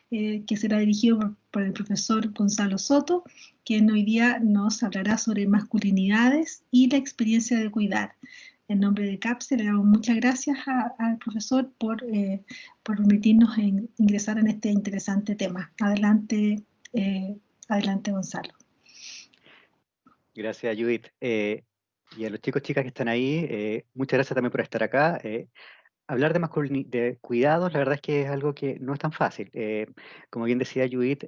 que será dirigido por el profesor Gonzalo Soto, quien hoy día nos hablará sobre masculinidades y la experiencia de cuidar. En nombre de CAPSE le damos muchas gracias al profesor por permitirnos ingresar en este interesante tema. Adelante, adelante Gonzalo. Gracias, Judith. Y a los chicos, chicas que están ahí, muchas gracias también por estar acá. Hablar de cuidados, la verdad es que es algo que no es tan fácil. Como bien decía Judith,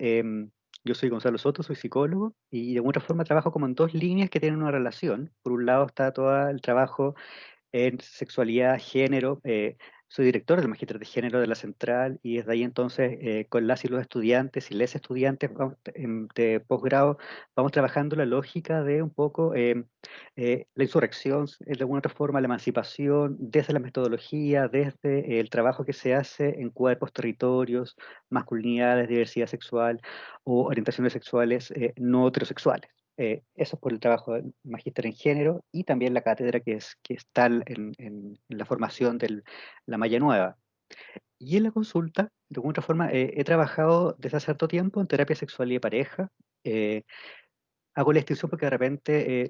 yo soy Gonzalo Soto, soy psicólogo y de alguna forma trabajo como en dos líneas que tienen una relación. Por un lado está todo el trabajo en sexualidad, género. Soy director del Magíster de Género de la Central y desde ahí entonces con las y los estudiantes y les estudiantes de posgrado vamos trabajando la lógica de un poco la insurrección, de alguna otra forma la emancipación, desde la metodología, desde el trabajo que se hace en cuerpos, territorios, masculinidades, diversidad sexual o orientaciones sexuales no heterosexuales. Eso es por el trabajo del magíster en género y también la cátedra que está en la formación de la malla nueva. Y en la consulta, de alguna otra forma, he trabajado desde hace cierto tiempo en terapia sexual y de pareja. Eh, Hago la distinción porque de repente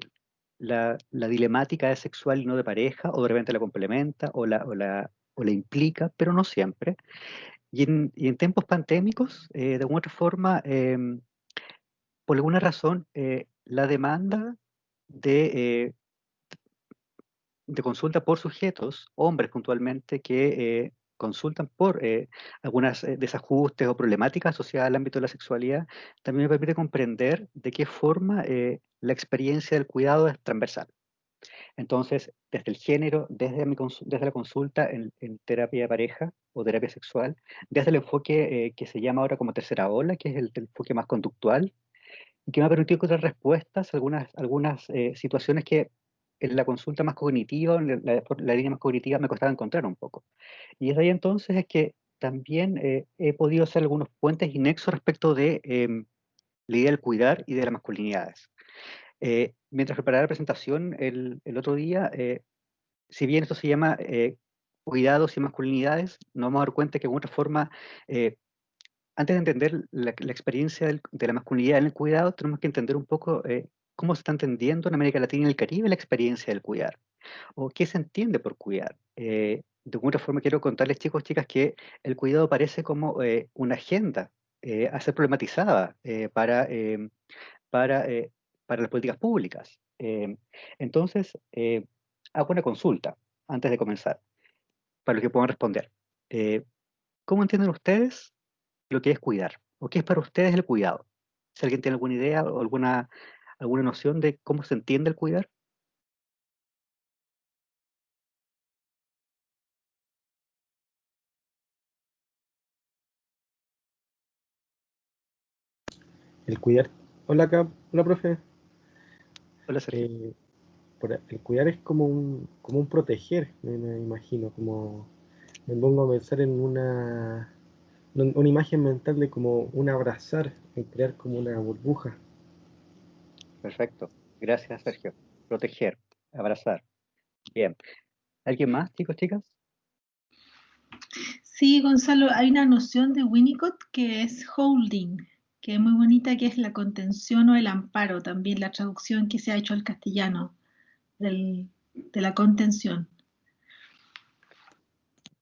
la dilemática es sexual y no de pareja, o de repente la complementa o la implica, pero no siempre. Y en tiempos pandémicos, de alguna otra forma, por alguna razón, la demanda de, eh, de consulta por sujetos, hombres puntualmente, que consultan por algunas desajustes o problemáticas asociadas al ámbito de la sexualidad, también me permite comprender de qué forma la experiencia del cuidado es transversal. Entonces, desde el género, desde la consulta en terapia de pareja o terapia sexual, desde el enfoque que se llama ahora como tercera ola, que es el enfoque más conductual, y que me ha permitido encontrar respuestas a algunas situaciones que en la consulta más cognitiva, la línea más cognitiva, me costaba encontrar un poco. Y desde ahí entonces es que también he podido hacer algunos puentes y nexos respecto de la idea del cuidar y de las masculinidades. Mientras preparaba la presentación el otro día, si bien esto se llama cuidados y masculinidades, nos vamos a dar cuenta que de alguna forma eh, antes de entender la experiencia de la masculinidad en el cuidado, tenemos que entender un poco cómo se está entendiendo en América Latina y el Caribe la experiencia del cuidar, o qué se entiende por cuidar. De alguna forma quiero contarles, chicos, chicas, que el cuidado parece como una agenda a ser problematizada para, eh, para las políticas públicas. Entonces, hago una consulta antes de comenzar, para los que puedan responder. Eh, ¿Cómo entienden ustedes lo que es cuidar? ¿O qué es para ustedes el cuidado? Si alguien tiene alguna idea o alguna noción de cómo se entiende el cuidar. El cuidar. Hola, hola, profe. Hola, Sergio. Eh, el cuidar es como un proteger, me imagino. Como me pongo a pensar en una imagen mental de como un abrazar, en crear como una burbuja. Perfecto. Gracias, Sergio. Proteger, abrazar. Bien. ¿Alguien más, chicos, chicas? Sí, Gonzalo, hay una noción de Winnicott que es holding, que es muy bonita, que es la contención o el amparo, también la traducción que se ha hecho al castellano de la contención.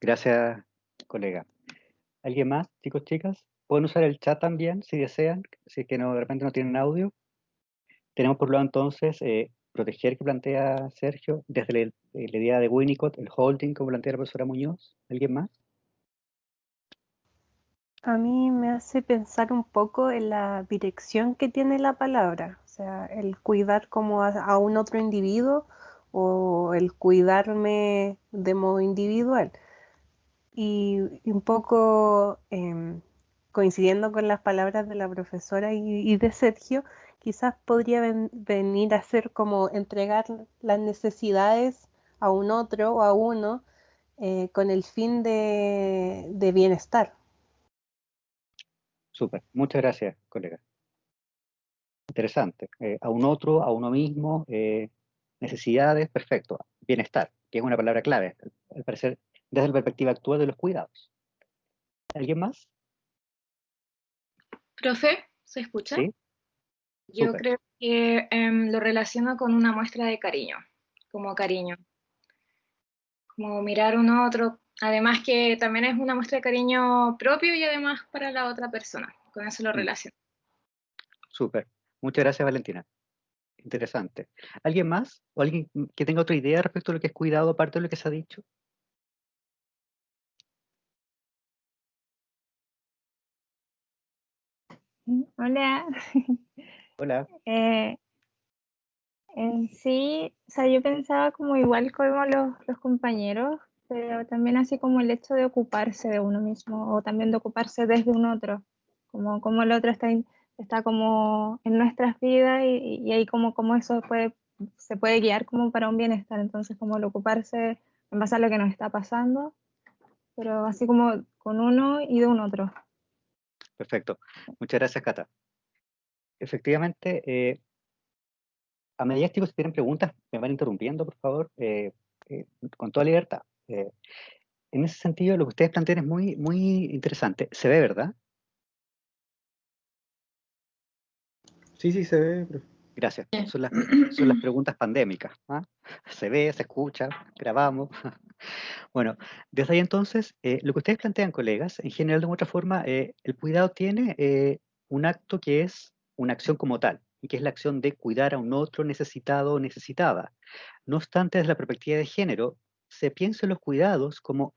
Gracias, colega. ¿Alguien más, chicos, chicas? Pueden usar el chat también si desean, si es que no, de repente no tienen audio. Tenemos por lo tanto entonces proteger que plantea Sergio, desde la idea de Winnicott, el holding como plantea la profesora Muñoz. ¿Alguien más? A mí me hace pensar un poco en la dirección que tiene la palabra, o sea, el cuidar como a un otro individuo o el cuidarme de modo individual. Y un poco coincidiendo con las palabras de la profesora y de Sergio, quizás podría venir a ser como entregar las necesidades a un otro o a uno con el fin de bienestar. Súper. Muchas gracias, colega. Interesante. A un otro, a uno mismo, necesidades, perfecto. Bienestar, que es una palabra clave, al parecer, desde la perspectiva actual de los cuidados. ¿Alguien más? Profe, ¿se escucha? ¿Sí? Yo Súper. creo que lo relaciono con una muestra de cariño, como mirar a un otro. Además que también es una muestra de cariño propio y además para la otra persona. Con eso lo Mm, relaciono. súper. Muchas gracias, Valentina. Interesante. ¿Alguien más? ¿O alguien que tenga otra idea respecto a lo que es cuidado, aparte de lo que se ha dicho? Hola. Hola. Eh, en sí, o sea, yo pensaba como igual como los compañeros, pero también así como el hecho de ocuparse de uno mismo o también de ocuparse desde un otro, como el otro está como en nuestras vidas y ahí como eso se puede guiar como para un bienestar, entonces como el ocuparse en base a lo que nos está pasando, pero así como con uno y de un otro. Perfecto. Muchas gracias, Cata. Efectivamente, a medida que chicos tienen preguntas, me van interrumpiendo, por favor, con toda libertad. En ese sentido, lo que ustedes plantean es muy, muy interesante. Se ve, ¿verdad? Sí, sí se ve, profe. Gracias. Son las preguntas pandémicas. ¿Ah? Se ve, se escucha, grabamos. Bueno, desde ahí entonces, lo que ustedes plantean, colegas, en general, de otra forma, el cuidado tiene un acto que es una acción como tal, y que es la acción de cuidar a un otro necesitado o necesitada. No obstante, desde la perspectiva de género, se piensa en los cuidados como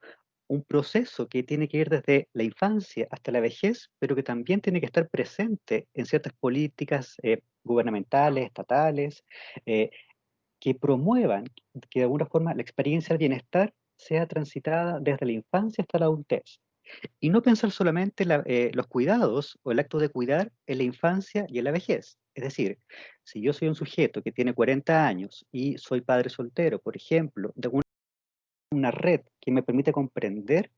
un proceso que tiene que ir desde la infancia hasta la vejez, pero que también tiene que estar presente en ciertas políticas gubernamentales, estatales, eh, que promuevan que de alguna forma la experiencia del bienestar sea transitada desde la infancia hasta la adultez. Y no pensar solamente los cuidados o el acto de cuidar en la infancia y en la vejez. Es decir, si yo soy un sujeto que tiene 40 años y soy padre soltero, por ejemplo, de una red que me permite comprender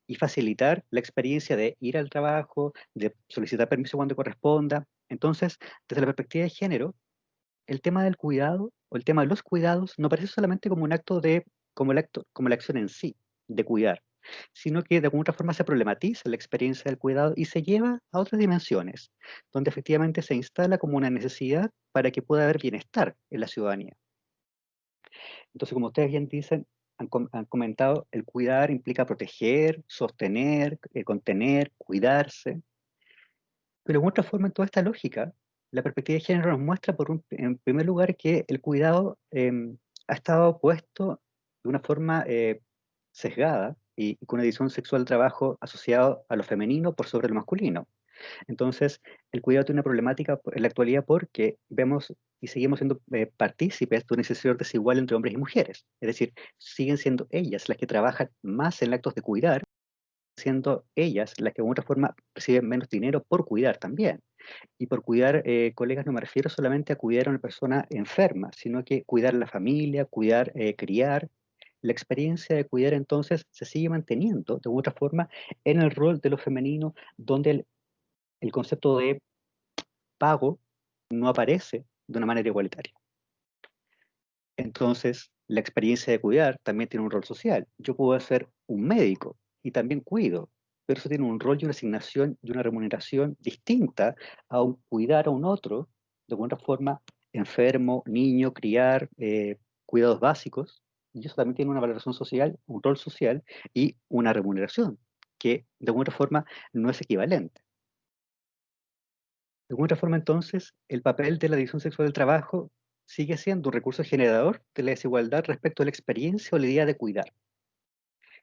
y facilitar la experiencia de ir al trabajo, de solicitar permiso cuando corresponda. Entonces, desde la perspectiva de género, el tema del cuidado o el tema de los cuidados no parece solamente como un acto como la acción en sí, de cuidar, sino que de alguna otra forma se problematiza la experiencia del cuidado y se lleva a otras dimensiones, donde efectivamente se instala como una necesidad para que pueda haber bienestar en la ciudadanía. Entonces, como ustedes bien dicen, han comentado, el cuidar implica proteger, sostener, contener, cuidarse. Pero de otra forma, en toda esta lógica, la perspectiva de género nos muestra, en primer lugar, que el cuidado ha estado puesto de una forma sesgada y con una visión sexual del trabajo asociado a lo femenino por sobre lo masculino. Entonces, el cuidado tiene una problemática en la actualidad porque vemos y seguimos siendo partícipes de una necesidad desigual entre hombres y mujeres. Es decir, siguen siendo ellas las que trabajan más en actos de cuidar, siendo ellas las que de alguna forma reciben menos dinero por cuidar también. Y por cuidar, colegas, no me refiero solamente a cuidar a una persona enferma, sino que cuidar a la familia, cuidar, criar. La experiencia de cuidar entonces se sigue manteniendo de alguna otra forma en el rol de lo femenino, donde el concepto de pago no aparece de una manera igualitaria. Entonces, la experiencia de cuidar también tiene un rol social. Yo puedo ser un médico y también cuido, pero eso tiene un rol y una asignación y una remuneración distinta a un cuidar a un otro, de alguna forma, enfermo, niño, criar, cuidados básicos. Y eso también tiene una valoración social, un rol social y una remuneración, que de alguna forma no es equivalente. De alguna forma, entonces, el papel de la división sexual del trabajo sigue siendo un recurso generador de la desigualdad respecto a la experiencia o la idea de cuidar.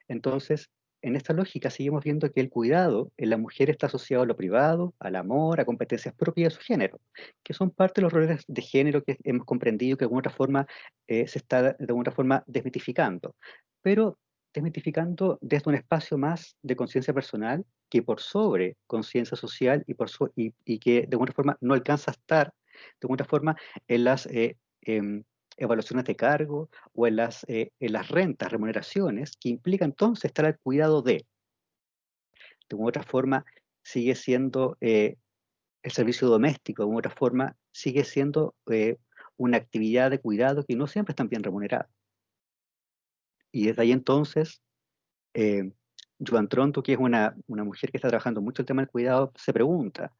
Entonces, en esta lógica seguimos viendo que el cuidado en la mujer está asociado a lo privado, al amor, a competencias propias de su género, que son parte de los roles de género que hemos comprendido que de alguna otra forma se está de alguna otra forma desmitificando. Pero desmitificando desde un espacio más de conciencia personal que por sobre conciencia social y que de alguna forma no alcanza a estar de alguna forma en las evaluaciones de cargo o en las rentas, remuneraciones, que implica entonces estar al cuidado de alguna otra forma, sigue siendo el servicio doméstico, de alguna otra forma, sigue siendo una actividad de cuidado que no siempre está bien remunerada. Y desde ahí entonces, eh, Joan Tronto, que es una mujer que está trabajando mucho el tema del cuidado, se pregunta,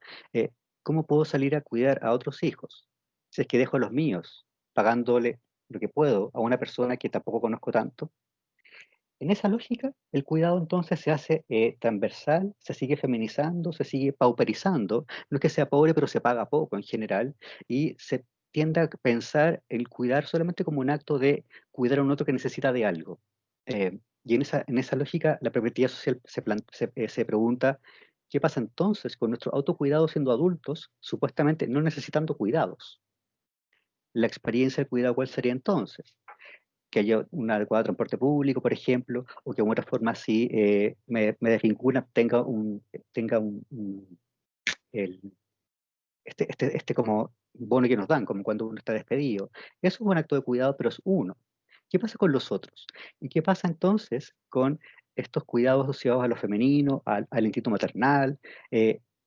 ¿cómo puedo salir a cuidar a otros hijos si es que dejo a los míos pagándole lo que puedo a una persona que tampoco conozco tanto? En esa lógica, el cuidado entonces se hace transversal, se sigue feminizando, se sigue pauperizando. No es que sea pobre, pero se paga poco en general, y se tiende a pensar el cuidar solamente como un acto de cuidar a un otro que necesita de algo. Y en esa lógica, la perspectiva social se pregunta, ¿qué pasa entonces con nuestro autocuidado siendo adultos, supuestamente no necesitando cuidados? La experiencia del cuidado, ¿cuál sería entonces? Que haya un adecuado transporte público, por ejemplo, o que de alguna forma sí me desvincula, tenga este como bono que nos dan, como cuando uno está despedido. Eso es un acto de cuidado, pero es uno. ¿Qué pasa con los otros? ¿Y qué pasa entonces con estos cuidados asociados a lo femenino, al instinto maternal,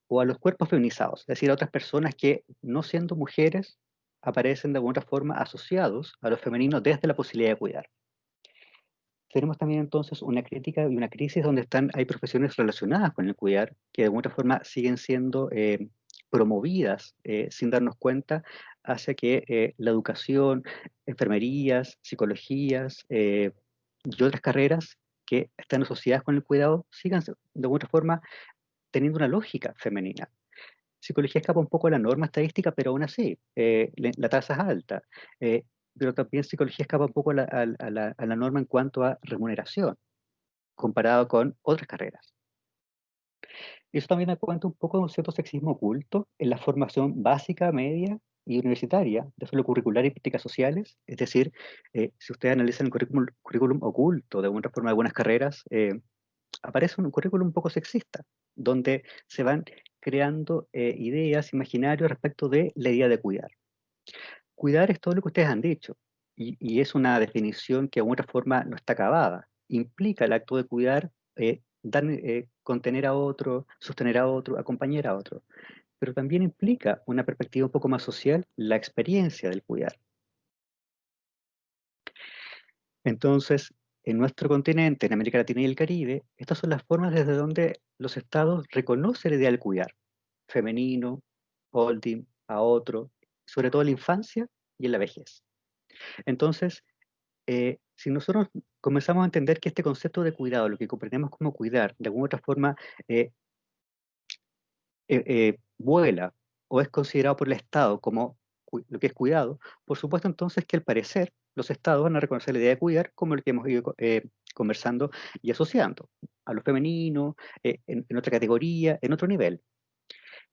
o a los cuerpos feminizados? Es decir, a otras personas que, no siendo mujeres, aparecen de alguna forma asociados a lo femenino desde la posibilidad de cuidar. Tenemos también entonces una crítica y una crisis donde hay profesiones relacionadas con el cuidar que de alguna forma siguen siendo promovidas sin darnos cuenta hacia que la educación, enfermerías, psicologías y otras carreras que están asociadas con el cuidado sigan de alguna forma teniendo una lógica femenina. Psicología escapa un poco a la norma estadística, pero aún así, la tasa es alta. Eh, pero también psicología escapa un poco a la norma en cuanto a remuneración, comparado con otras carreras. Y eso también da cuenta un poco de un cierto sexismo oculto en la formación básica, media y universitaria de suelo curricular y prácticas sociales. Es decir, si ustedes analizan el currículum oculto de alguna forma de algunas carreras, aparece un currículum un poco sexista, donde se van creando ideas, imaginarios respecto de la idea de cuidar. Cuidar es todo lo que ustedes han dicho, y es una definición que de alguna forma no está acabada. Implica el acto de cuidar, contener a otro, sostener a otro, acompañar a otro, pero también implica una perspectiva un poco más social, la experiencia del cuidar. Entonces, en nuestro continente, en América Latina y el Caribe, estas son las formas desde donde los estados reconocen la idea del cuidar, femenino, holding, a otro, sobre todo en la infancia y en la vejez. Entonces, si nosotros comenzamos a entender que este concepto de cuidado, lo que comprendemos como cuidar, de alguna otra forma vuela o es considerado por el Estado como lo que es cuidado, por supuesto entonces que al parecer los Estados van a reconocer la idea de cuidar como el que hemos ido conversando y asociando a lo femenino, en otra categoría, en otro nivel.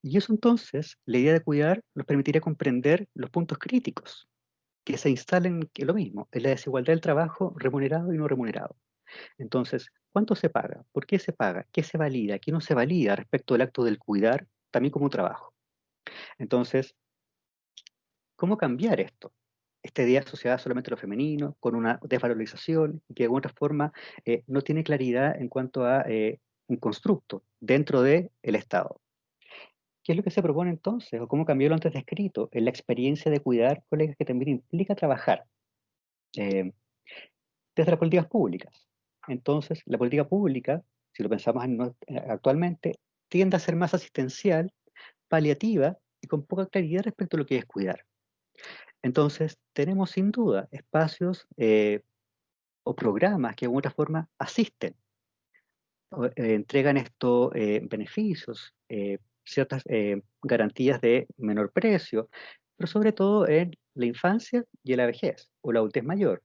Y eso entonces, la idea de cuidar nos permitiría comprender los puntos críticos que se instalen en lo mismo, en la desigualdad del trabajo remunerado y no remunerado. Entonces, ¿cuánto se paga? ¿Por qué se paga? ¿Qué se valida? ¿Qué no se valida respecto al acto del cuidar también como un trabajo? Entonces, ¿cómo cambiar esto? Esta idea asociada solamente a lo femenino, con una desvalorización, que de alguna forma no tiene claridad en cuanto a un constructo dentro del Estado. ¿Qué es lo que se propone entonces? ¿O cómo cambió lo antes descrito en la experiencia de cuidar, colegas, que también implica trabajar desde las políticas públicas? Entonces, la política pública, si lo pensamos actualmente, tiende a ser más asistencial, paliativa y con poca claridad respecto a lo que es cuidar. Entonces, tenemos sin duda espacios o programas que de alguna forma asisten, entregan estos beneficios, ciertas garantías de menor precio, pero sobre todo en la infancia y en la vejez o la adultez mayor,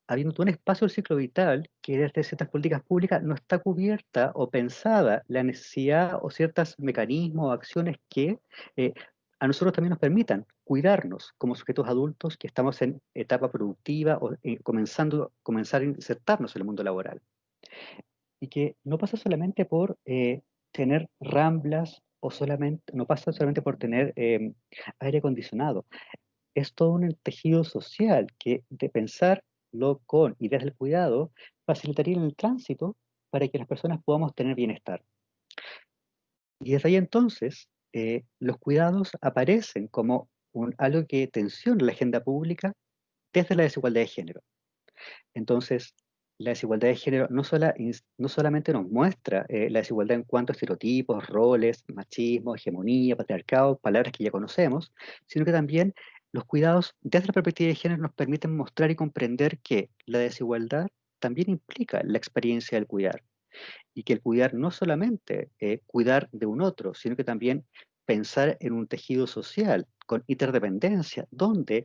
habiendo un espacio del ciclo vital que desde ciertas políticas públicas no está cubierta o pensada la necesidad o ciertos mecanismos o acciones que a nosotros también nos permitan cuidarnos como sujetos adultos que estamos en etapa productiva o comenzar a insertarnos en el mundo laboral. Y que no pasa solamente por tener ramblas o no pasa solamente por tener aire acondicionado. Es todo un tejido social que de pensarlo con ideas del cuidado facilitaría el tránsito para que las personas podamos tener bienestar. Y desde ahí entonces los cuidados aparecen como algo que tensiona la agenda pública desde la desigualdad de género. Entonces, la desigualdad de género no solamente nos muestra la desigualdad en cuanto a estereotipos, roles, machismo, hegemonía, patriarcado, palabras que ya conocemos, sino que también los cuidados desde la perspectiva de género nos permiten mostrar y comprender que la desigualdad también implica la experiencia del cuidar, y que el cuidar no solamente cuidar de un otro, sino que también pensar en un tejido social con interdependencia, donde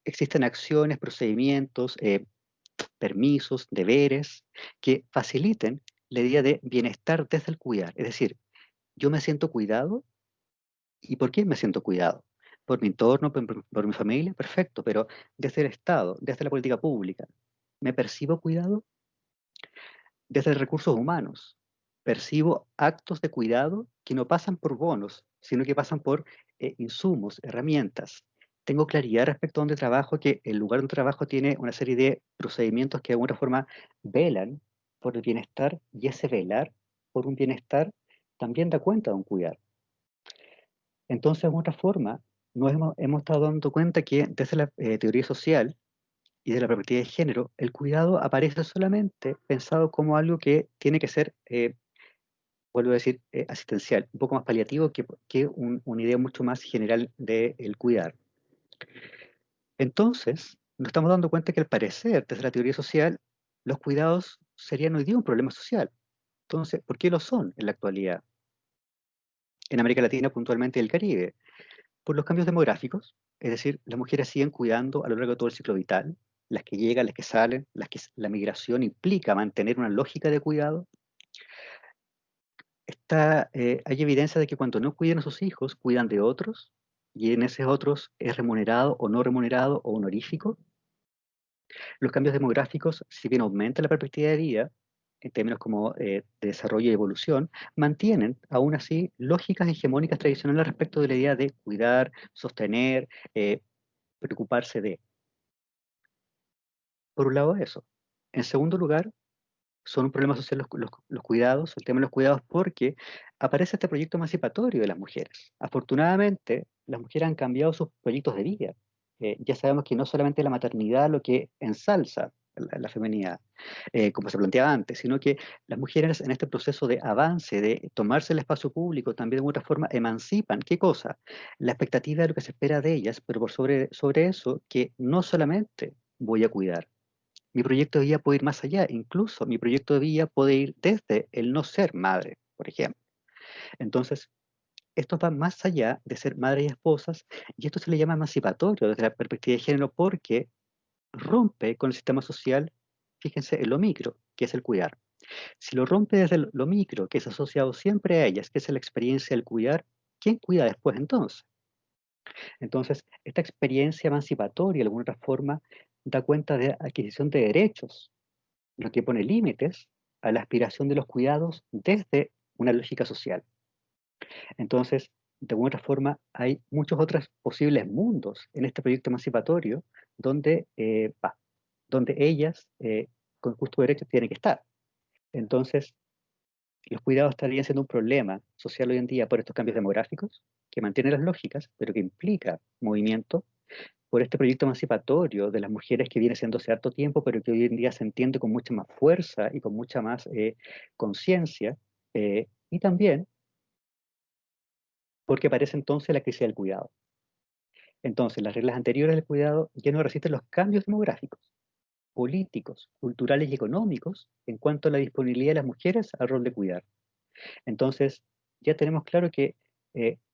existen acciones, procedimientos, permisos, deberes que faciliten la idea de bienestar desde el cuidar. Es decir, yo me siento cuidado. ¿Y por qué me siento cuidado? Por mi entorno, por mi familia, perfecto, pero desde el Estado, desde la política pública, ¿me percibo cuidado? Desde recursos humanos, percibo actos de cuidado que no pasan por bonos, sino que pasan por insumos, herramientas. Tengo claridad respecto a donde trabajo, que el lugar donde trabajo tiene una serie de procedimientos que de alguna forma velan por el bienestar, y ese velar por un bienestar también da cuenta de un cuidar. Entonces, de alguna forma, hemos estado dando cuenta que desde la teoría social y de la perspectiva de género, el cuidado aparece solamente pensado como algo que tiene que ser, vuelvo a decir, asistencial, un poco más paliativo que una idea mucho más general del cuidar. Entonces, nos estamos dando cuenta que al parecer, desde la teoría social, los cuidados serían hoy día un problema social. Entonces, ¿por qué lo son en la actualidad? En América Latina, puntualmente, y el Caribe, por los cambios demográficos, es decir, las mujeres siguen cuidando a lo largo de todo el ciclo vital, las que llegan, las que salen, la migración implica mantener una lógica de cuidado. Hay evidencia de que cuando no cuidan a sus hijos, cuidan de otros, y en esos otros es remunerado o no remunerado o honorífico. Los cambios demográficos, si bien aumentan la perspectiva de vida, en términos como de desarrollo y evolución, mantienen aún así lógicas hegemónicas tradicionales respecto de la idea de cuidar, sostener, preocuparse de. Por un lado eso. En segundo lugar, son un problema social los cuidados, el tema de los cuidados, porque aparece este proyecto emancipatorio de las mujeres. Afortunadamente, las mujeres han cambiado sus proyectos de vida. Ya sabemos que no solamente la maternidad lo que ensalza la feminidad, como se planteaba antes, sino que las mujeres en este proceso de avance, de tomarse el espacio público, también de otra forma emancipan. ¿Qué cosa? La expectativa de lo que se espera de ellas, pero sobre eso, que no solamente voy a cuidar. Mi proyecto de vida puede ir más allá, incluso mi proyecto de vida puede ir desde el no ser madre, por ejemplo. Entonces, esto va más allá de ser madre y esposas, y esto se le llama emancipatorio desde la perspectiva de género porque rompe con el sistema social, fíjense, en lo micro, que es el cuidar. Si lo rompe desde lo micro, que es asociado siempre a ellas, que es la experiencia del cuidar, ¿quién cuida después entonces? Entonces, esta experiencia emancipatoria, de alguna otra forma, da cuenta de adquisición de derechos, lo que pone límites a la aspiración de los cuidados desde una lógica social. Entonces, de alguna otra forma, hay muchos otros posibles mundos en este proyecto emancipatorio donde, donde ellas, con justo derecho, tienen que estar. Entonces, los cuidados estarían siendo un problema social hoy en día por estos cambios demográficos, que mantienen las lógicas, pero que implica movimiento, por este proyecto emancipatorio de las mujeres que viene siendo hace harto tiempo, pero que hoy en día se entiende con mucha más fuerza y con mucha más conciencia, y también porque aparece entonces la crisis del cuidado. Entonces, las reglas anteriores del cuidado ya no resisten los cambios demográficos, políticos, culturales y económicos en cuanto a la disponibilidad de las mujeres al rol de cuidar. Entonces, ya tenemos claro que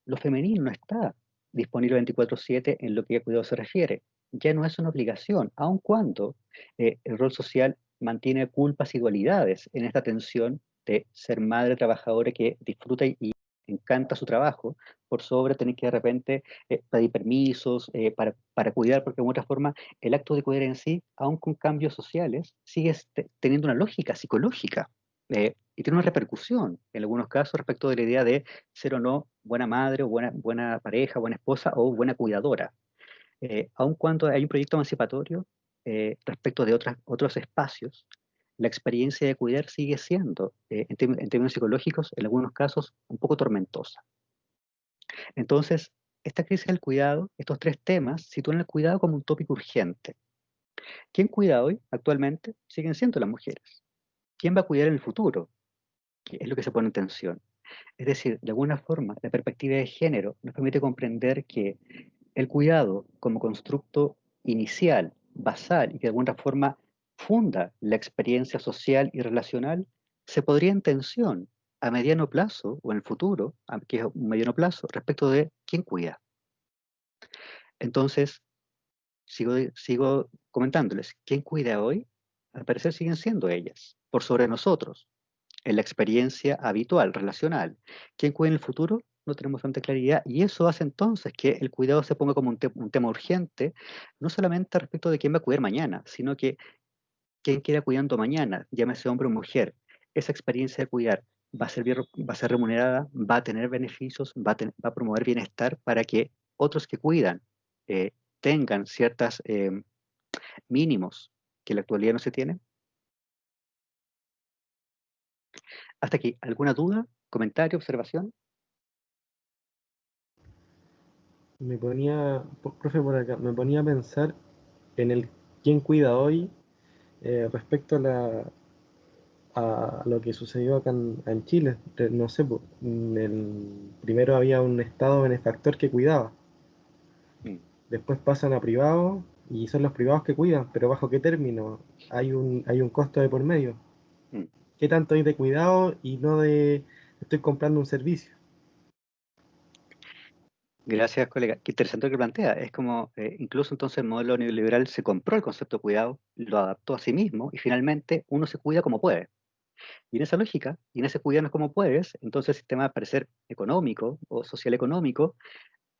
lo femenino no está disponible 24/7 en lo que a cuidado se refiere. Ya no es una obligación, aun cuando el rol social mantiene culpas y dualidades en esta tensión de ser madre trabajadora que disfruta y encanta su trabajo, por sobre tener que de repente pedir permisos para cuidar, porque de alguna forma el acto de cuidar en sí, aun con cambios sociales, sigue teniendo una lógica psicológica. Y tiene una repercusión en algunos casos respecto de la idea de ser o no buena madre o buena pareja, buena esposa o buena cuidadora. Aun cuando hay un proyecto emancipatorio respecto de otros espacios, la experiencia de cuidar sigue siendo, en términos psicológicos, en algunos casos, un poco tormentosa. Entonces, esta crisis del cuidado, estos tres temas, sitúan el cuidado como un tópico urgente. ¿Quién cuida hoy, actualmente? Siguen siendo las mujeres. ¿Quién va a cuidar en el futuro? Que es lo que se pone en tensión. Es decir, de alguna forma, la perspectiva de género nos permite comprender que el cuidado como constructo inicial, basal y que de alguna forma funda la experiencia social y relacional, se podría en tensión a mediano plazo o en el futuro, que es un mediano plazo, respecto de quién cuida. Entonces, sigo comentándoles, ¿quién cuida hoy? Al parecer siguen siendo ellas, por sobre nosotros, en la experiencia habitual, relacional. ¿Quién cuida en el futuro? No tenemos tanta claridad y eso hace entonces que el cuidado se ponga como un tema urgente, no solamente respecto de quién va a cuidar mañana, sino que quién queda cuidando mañana, llámese hombre o mujer. Esa experiencia de cuidar va a ser remunerada, va a tener beneficios, va a promover bienestar para que otros que cuidan eh, tengan ciertos mínimos que en la actualidad no se tienen. Hasta aquí, ¿alguna duda, comentario, observación? Profe, por acá, me ponía a pensar en el quién cuida hoy respecto a lo que sucedió acá en Chile. No sé, primero había un Estado benefactor que cuidaba, Mm, después pasan a privados y son los privados que cuidan, pero ¿bajo qué término? Hay un costo de por medio. mm. ¿Qué tanto hay de cuidado y no de estoy comprando un servicio? Gracias, colega. Qué interesante lo que plantea. Es como, incluso entonces el modelo neoliberal se compró el concepto de cuidado, lo adaptó a sí mismo y finalmente uno se cuida como puede. Y en esa lógica, y en ese cuidarnos como puedes, entonces el sistema, al parecer económico o social económico,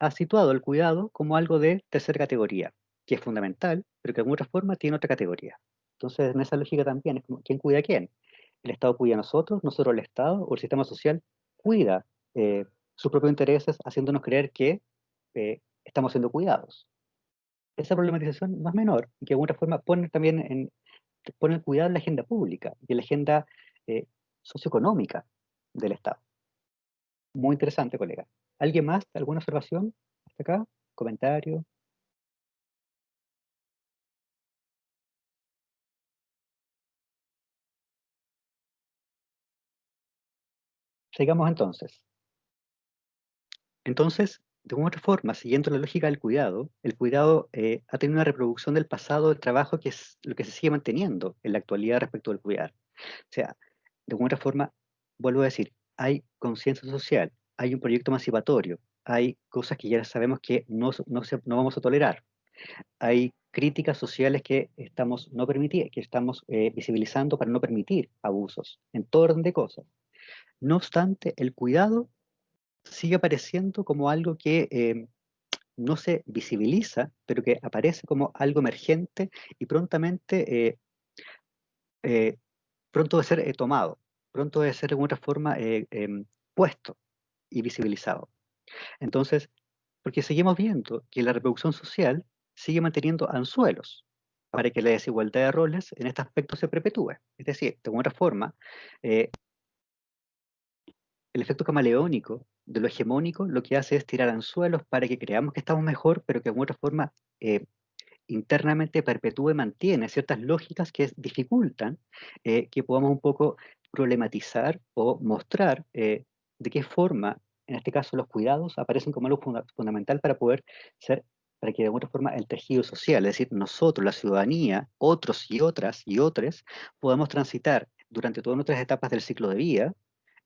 ha situado el cuidado como algo de tercera categoría, que es fundamental, pero que de alguna otra forma tiene otra categoría. Entonces, en esa lógica también, es como, ¿quién cuida a quién? El Estado cuida a nosotros, nosotros el Estado, o el sistema social cuida sus propios intereses, haciéndonos creer que estamos siendo cuidados. Esa problematización no es menor, y que de alguna forma pone el cuidado en la agenda pública y en la agenda eh, socioeconómica del Estado. Muy interesante, colega. ¿Alguien más? ¿Alguna observación hasta acá? ¿Comentario? Sigamos entonces. Entonces, de alguna otra forma, siguiendo la lógica del cuidado, el cuidado ha tenido una reproducción del pasado del trabajo que es lo que se sigue manteniendo en la actualidad respecto del cuidar. O sea, de alguna otra forma, vuelvo a decir, hay conciencia social, hay un proyecto emancipatorio, hay cosas que ya sabemos que no vamos a tolerar, hay críticas sociales que que estamos visibilizando para no permitir abusos en todo orden de cosas. No obstante, el cuidado sigue apareciendo como algo que no se visibiliza, pero que aparece como algo emergente y eh, pronto de ser tomado, pronto de ser de alguna forma puesto y visibilizado. Entonces, porque seguimos viendo que la reproducción social sigue manteniendo anzuelos para que la desigualdad de roles en este aspecto se perpetúe. Es decir, de alguna forma, eh, el efecto camaleónico de lo hegemónico lo que hace es tirar anzuelos para que creamos que estamos mejor, pero que de alguna forma internamente perpetúe y mantiene ciertas lógicas que dificultan que podamos un poco problematizar o mostrar de qué forma, en este caso, los cuidados aparecen como algo fundamental para poder ser, para que de alguna forma el tejido social, es decir, nosotros, la ciudadanía, otros y otras y otros, podamos transitar durante todas nuestras etapas del ciclo de vida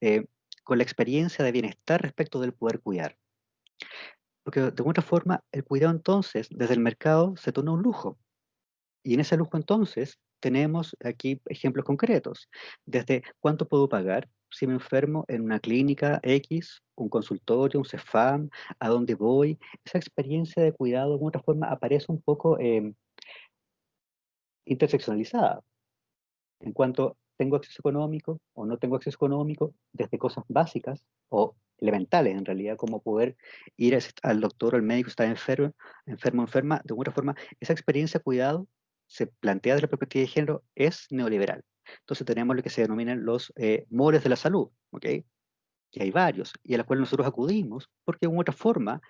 eh, con la experiencia de bienestar respecto del poder cuidar. Porque de alguna forma el cuidado entonces desde el mercado se torna un lujo. Y en ese lujo entonces tenemos aquí ejemplos concretos, desde cuánto puedo pagar si me enfermo en una clínica X, un consultorio, un CEFAM, a dónde voy. Esa experiencia de cuidado de alguna otra forma aparece un poco interseccionalizada en cuanto tengo acceso económico o no tengo acceso económico, desde cosas básicas o elementales en realidad, como poder ir al doctor o al médico si está enferma, de alguna forma, esa experiencia de cuidado se plantea desde la perspectiva de género, es neoliberal. Entonces tenemos lo que se denominan los mores de la salud, ¿ok? que hay varios, y a los cuales nosotros acudimos, porque de una otra forma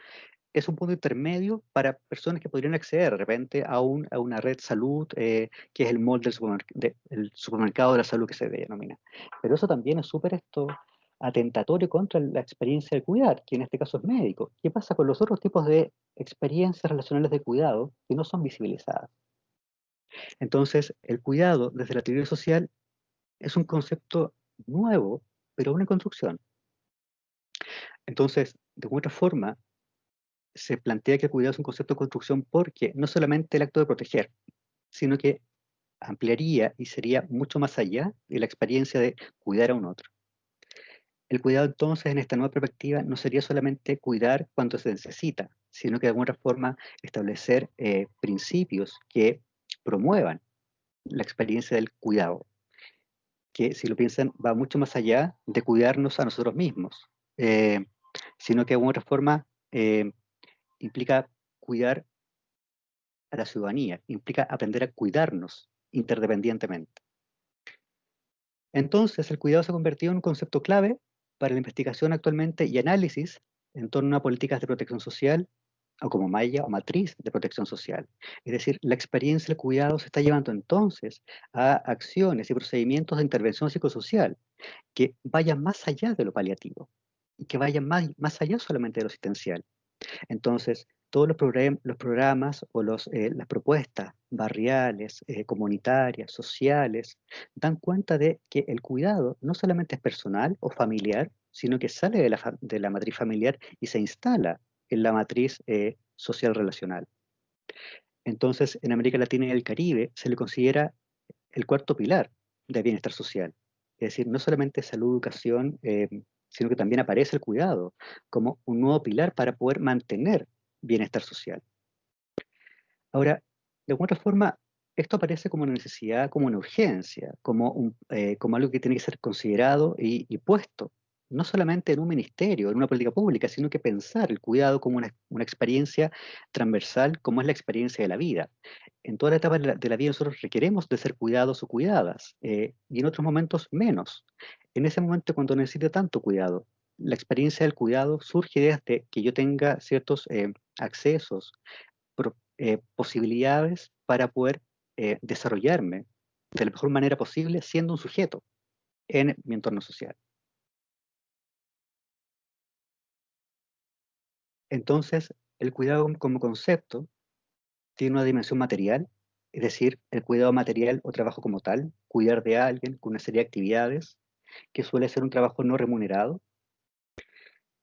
es un punto intermedio para personas que podrían acceder de repente a una red salud, que es el molde del supermercado de la salud que se denomina. Pero eso también es súper atentatorio contra la experiencia de cuidar, que en este caso es médico. ¿Qué pasa con los otros tipos de experiencias relacionales de cuidado que no son visibilizadas? Entonces, el cuidado desde la teoría social es un concepto nuevo, pero una construcción. Entonces, de alguna otra forma, se plantea que el cuidado es un concepto de construcción porque no solamente el acto de proteger, sino que ampliaría y sería mucho más allá de la experiencia de cuidar a un otro. El cuidado entonces en esta nueva perspectiva no sería solamente cuidar cuando se necesita, sino que de alguna forma establecer principios que promuevan la experiencia del cuidado, que si lo piensan va mucho más allá de cuidarnos a nosotros mismos, sino que de alguna otra forma implica cuidar a la ciudadanía, implica aprender a cuidarnos interdependientemente. Entonces, el cuidado se ha convertido en un concepto clave para la investigación actualmente y análisis en torno a políticas de protección social, o como malla o matriz de protección social. Es decir, la experiencia del cuidado se está llevando entonces a acciones y procedimientos de intervención psicosocial que vayan más allá de lo paliativo y que vayan más allá solamente de lo asistencial. Entonces, todos los programas o las propuestas barriales, comunitarias, sociales, dan cuenta de que el cuidado no solamente es personal o familiar, sino que sale de la matriz familiar y se instala en la matriz social relacional. Entonces, en América Latina y el Caribe se le considera el cuarto pilar de bienestar social. Es decir, no solamente salud, educación, sino que también aparece el cuidado como un nuevo pilar para poder mantener bienestar social. Ahora, de alguna otra forma, esto aparece como una necesidad, como una urgencia, como algo que tiene que ser considerado y puesto, no solamente en un ministerio, en una política pública, sino que pensar el cuidado como una experiencia transversal, como es la experiencia de la vida. En toda la etapa de la vida nosotros requeremos de ser cuidados o cuidadas, y en otros momentos menos. En ese momento cuando necesite tanto cuidado, la experiencia del cuidado surge desde que yo tenga ciertos accesos, posibilidades para poder desarrollarme de la mejor manera posible siendo un sujeto en mi entorno social. Entonces, el cuidado como concepto tiene una dimensión material, es decir, el cuidado material o trabajo como tal, cuidar de alguien con una serie de actividades, que suele ser un trabajo no remunerado.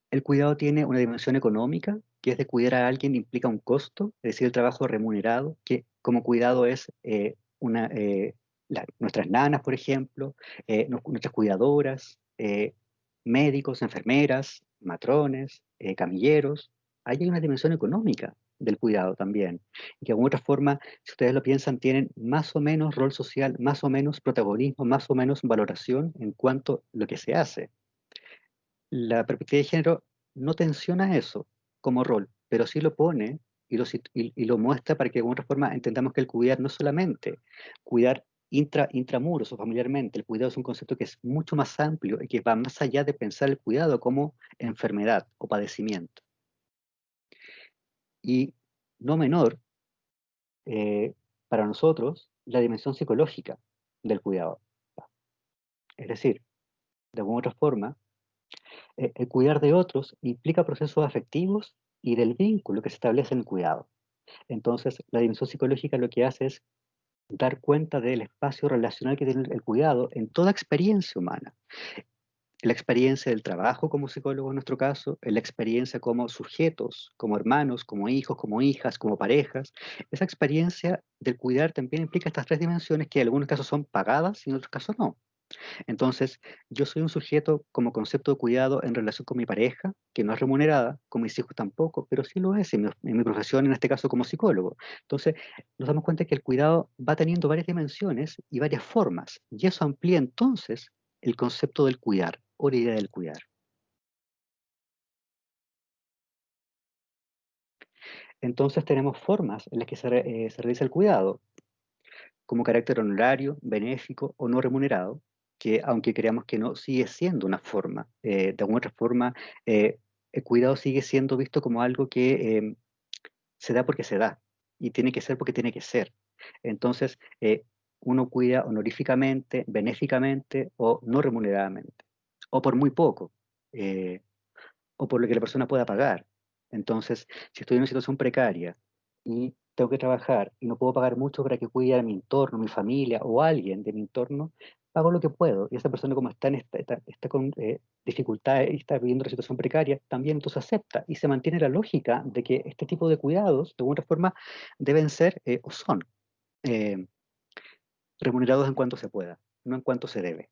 El cuidado tiene una dimensión económica, que es de cuidar a alguien implica un costo, es decir, el trabajo remunerado, que como cuidado es nuestras nanas, por ejemplo, nuestras cuidadoras, médicos, enfermeras, matrones, camilleros. Ahí hay una dimensión económica del cuidado también, y que de alguna otra forma, si ustedes lo piensan, tienen más o menos rol social, más o menos protagonismo, más o menos valoración en cuanto a lo que se hace. La perspectiva de género no tensiona eso como rol, pero sí lo pone y lo muestra para que de alguna otra forma entendamos que el cuidar no es solamente cuidar intramuros o familiarmente, el cuidado es un concepto que es mucho más amplio y que va más allá de pensar el cuidado como enfermedad o padecimiento. Y no menor, para nosotros, la dimensión psicológica del cuidado. Es decir, de alguna otra forma, el cuidar de otros implica procesos afectivos y del vínculo que se establece en el cuidado. Entonces, la dimensión psicológica lo que hace es dar cuenta del espacio relacional que tiene el cuidado en toda experiencia humana. La experiencia del trabajo como psicólogo en nuestro caso, en la experiencia como sujetos, como hermanos, como hijos, como hijas, como parejas. Esa experiencia del cuidar también implica estas tres dimensiones que en algunos casos son pagadas y en otros casos no. Entonces, yo soy un sujeto como concepto de cuidado en relación con mi pareja, que no es remunerada, con mis hijos tampoco, pero sí lo es en mi profesión, en este caso como psicólogo. Entonces, nos damos cuenta que el cuidado va teniendo varias dimensiones y varias formas, y eso amplía entonces el concepto del cuidar o la idea del cuidar. Entonces tenemos formas en las que se realiza el cuidado, como carácter honorario, benéfico o no remunerado, que aunque creamos que no, sigue siendo una forma. De alguna otra forma, el cuidado sigue siendo visto como algo que se da porque se da y tiene que ser porque tiene que ser. Entonces, uno cuida honoríficamente, benéficamente o no remuneradamente, o por muy poco, o por lo que la persona pueda pagar. Entonces, si estoy en una situación precaria y tengo que trabajar y no puedo pagar mucho para que cuide a mi entorno, mi familia o alguien de mi entorno, hago lo que puedo. Y esa persona, como está con dificultades y está viviendo una situación precaria, también entonces acepta y se mantiene la lógica de que este tipo de cuidados, de alguna forma, deben ser o son eh, remunerados en cuanto se pueda, no en cuanto se debe.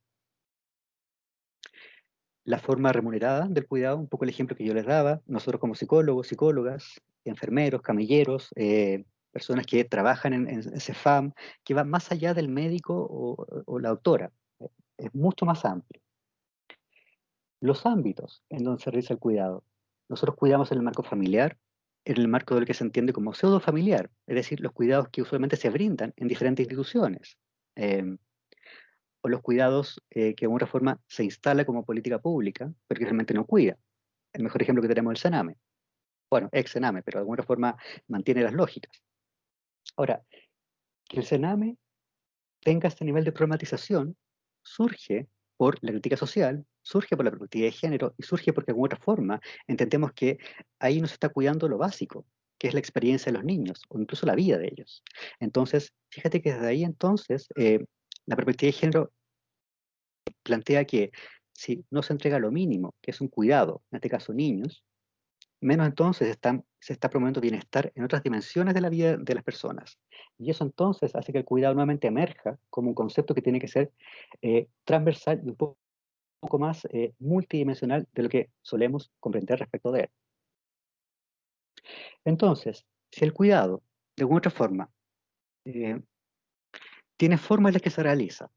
La forma remunerada del cuidado, un poco el ejemplo que yo les daba, nosotros como psicólogos, psicólogas, enfermeros, camilleros, personas que trabajan en CEFAM, que va más allá del médico o la doctora, es mucho más amplio. Los ámbitos en donde se realiza el cuidado. Nosotros cuidamos en el marco familiar, en el marco de lo que se entiende como pseudo familiar, es decir, los cuidados que usualmente se brindan en diferentes instituciones. O los cuidados que de alguna forma se instala como política pública, pero que realmente no cuida. El mejor ejemplo que tenemos es el Sename. Bueno, ex Sename, pero de alguna forma mantiene las lógicas. Ahora, que el Sename tenga este nivel de problematización surge por la crítica social, surge por la perspectiva de género y surge porque de alguna otra forma entendemos que ahí nos está cuidando lo básico, que es la experiencia de los niños o incluso la vida de ellos. Entonces, fíjate que desde ahí entonces la perspectiva de género plantea que si no se entrega lo mínimo, que es un cuidado, en este caso niños, menos entonces se está promoviendo bienestar en otras dimensiones de la vida de las personas. Y eso entonces hace que el cuidado nuevamente emerja como un concepto que tiene que ser transversal y un poco más multidimensional de lo que solemos comprender respecto de él. Entonces, si el cuidado, de alguna otra forma, tiene formas en las que se realiza,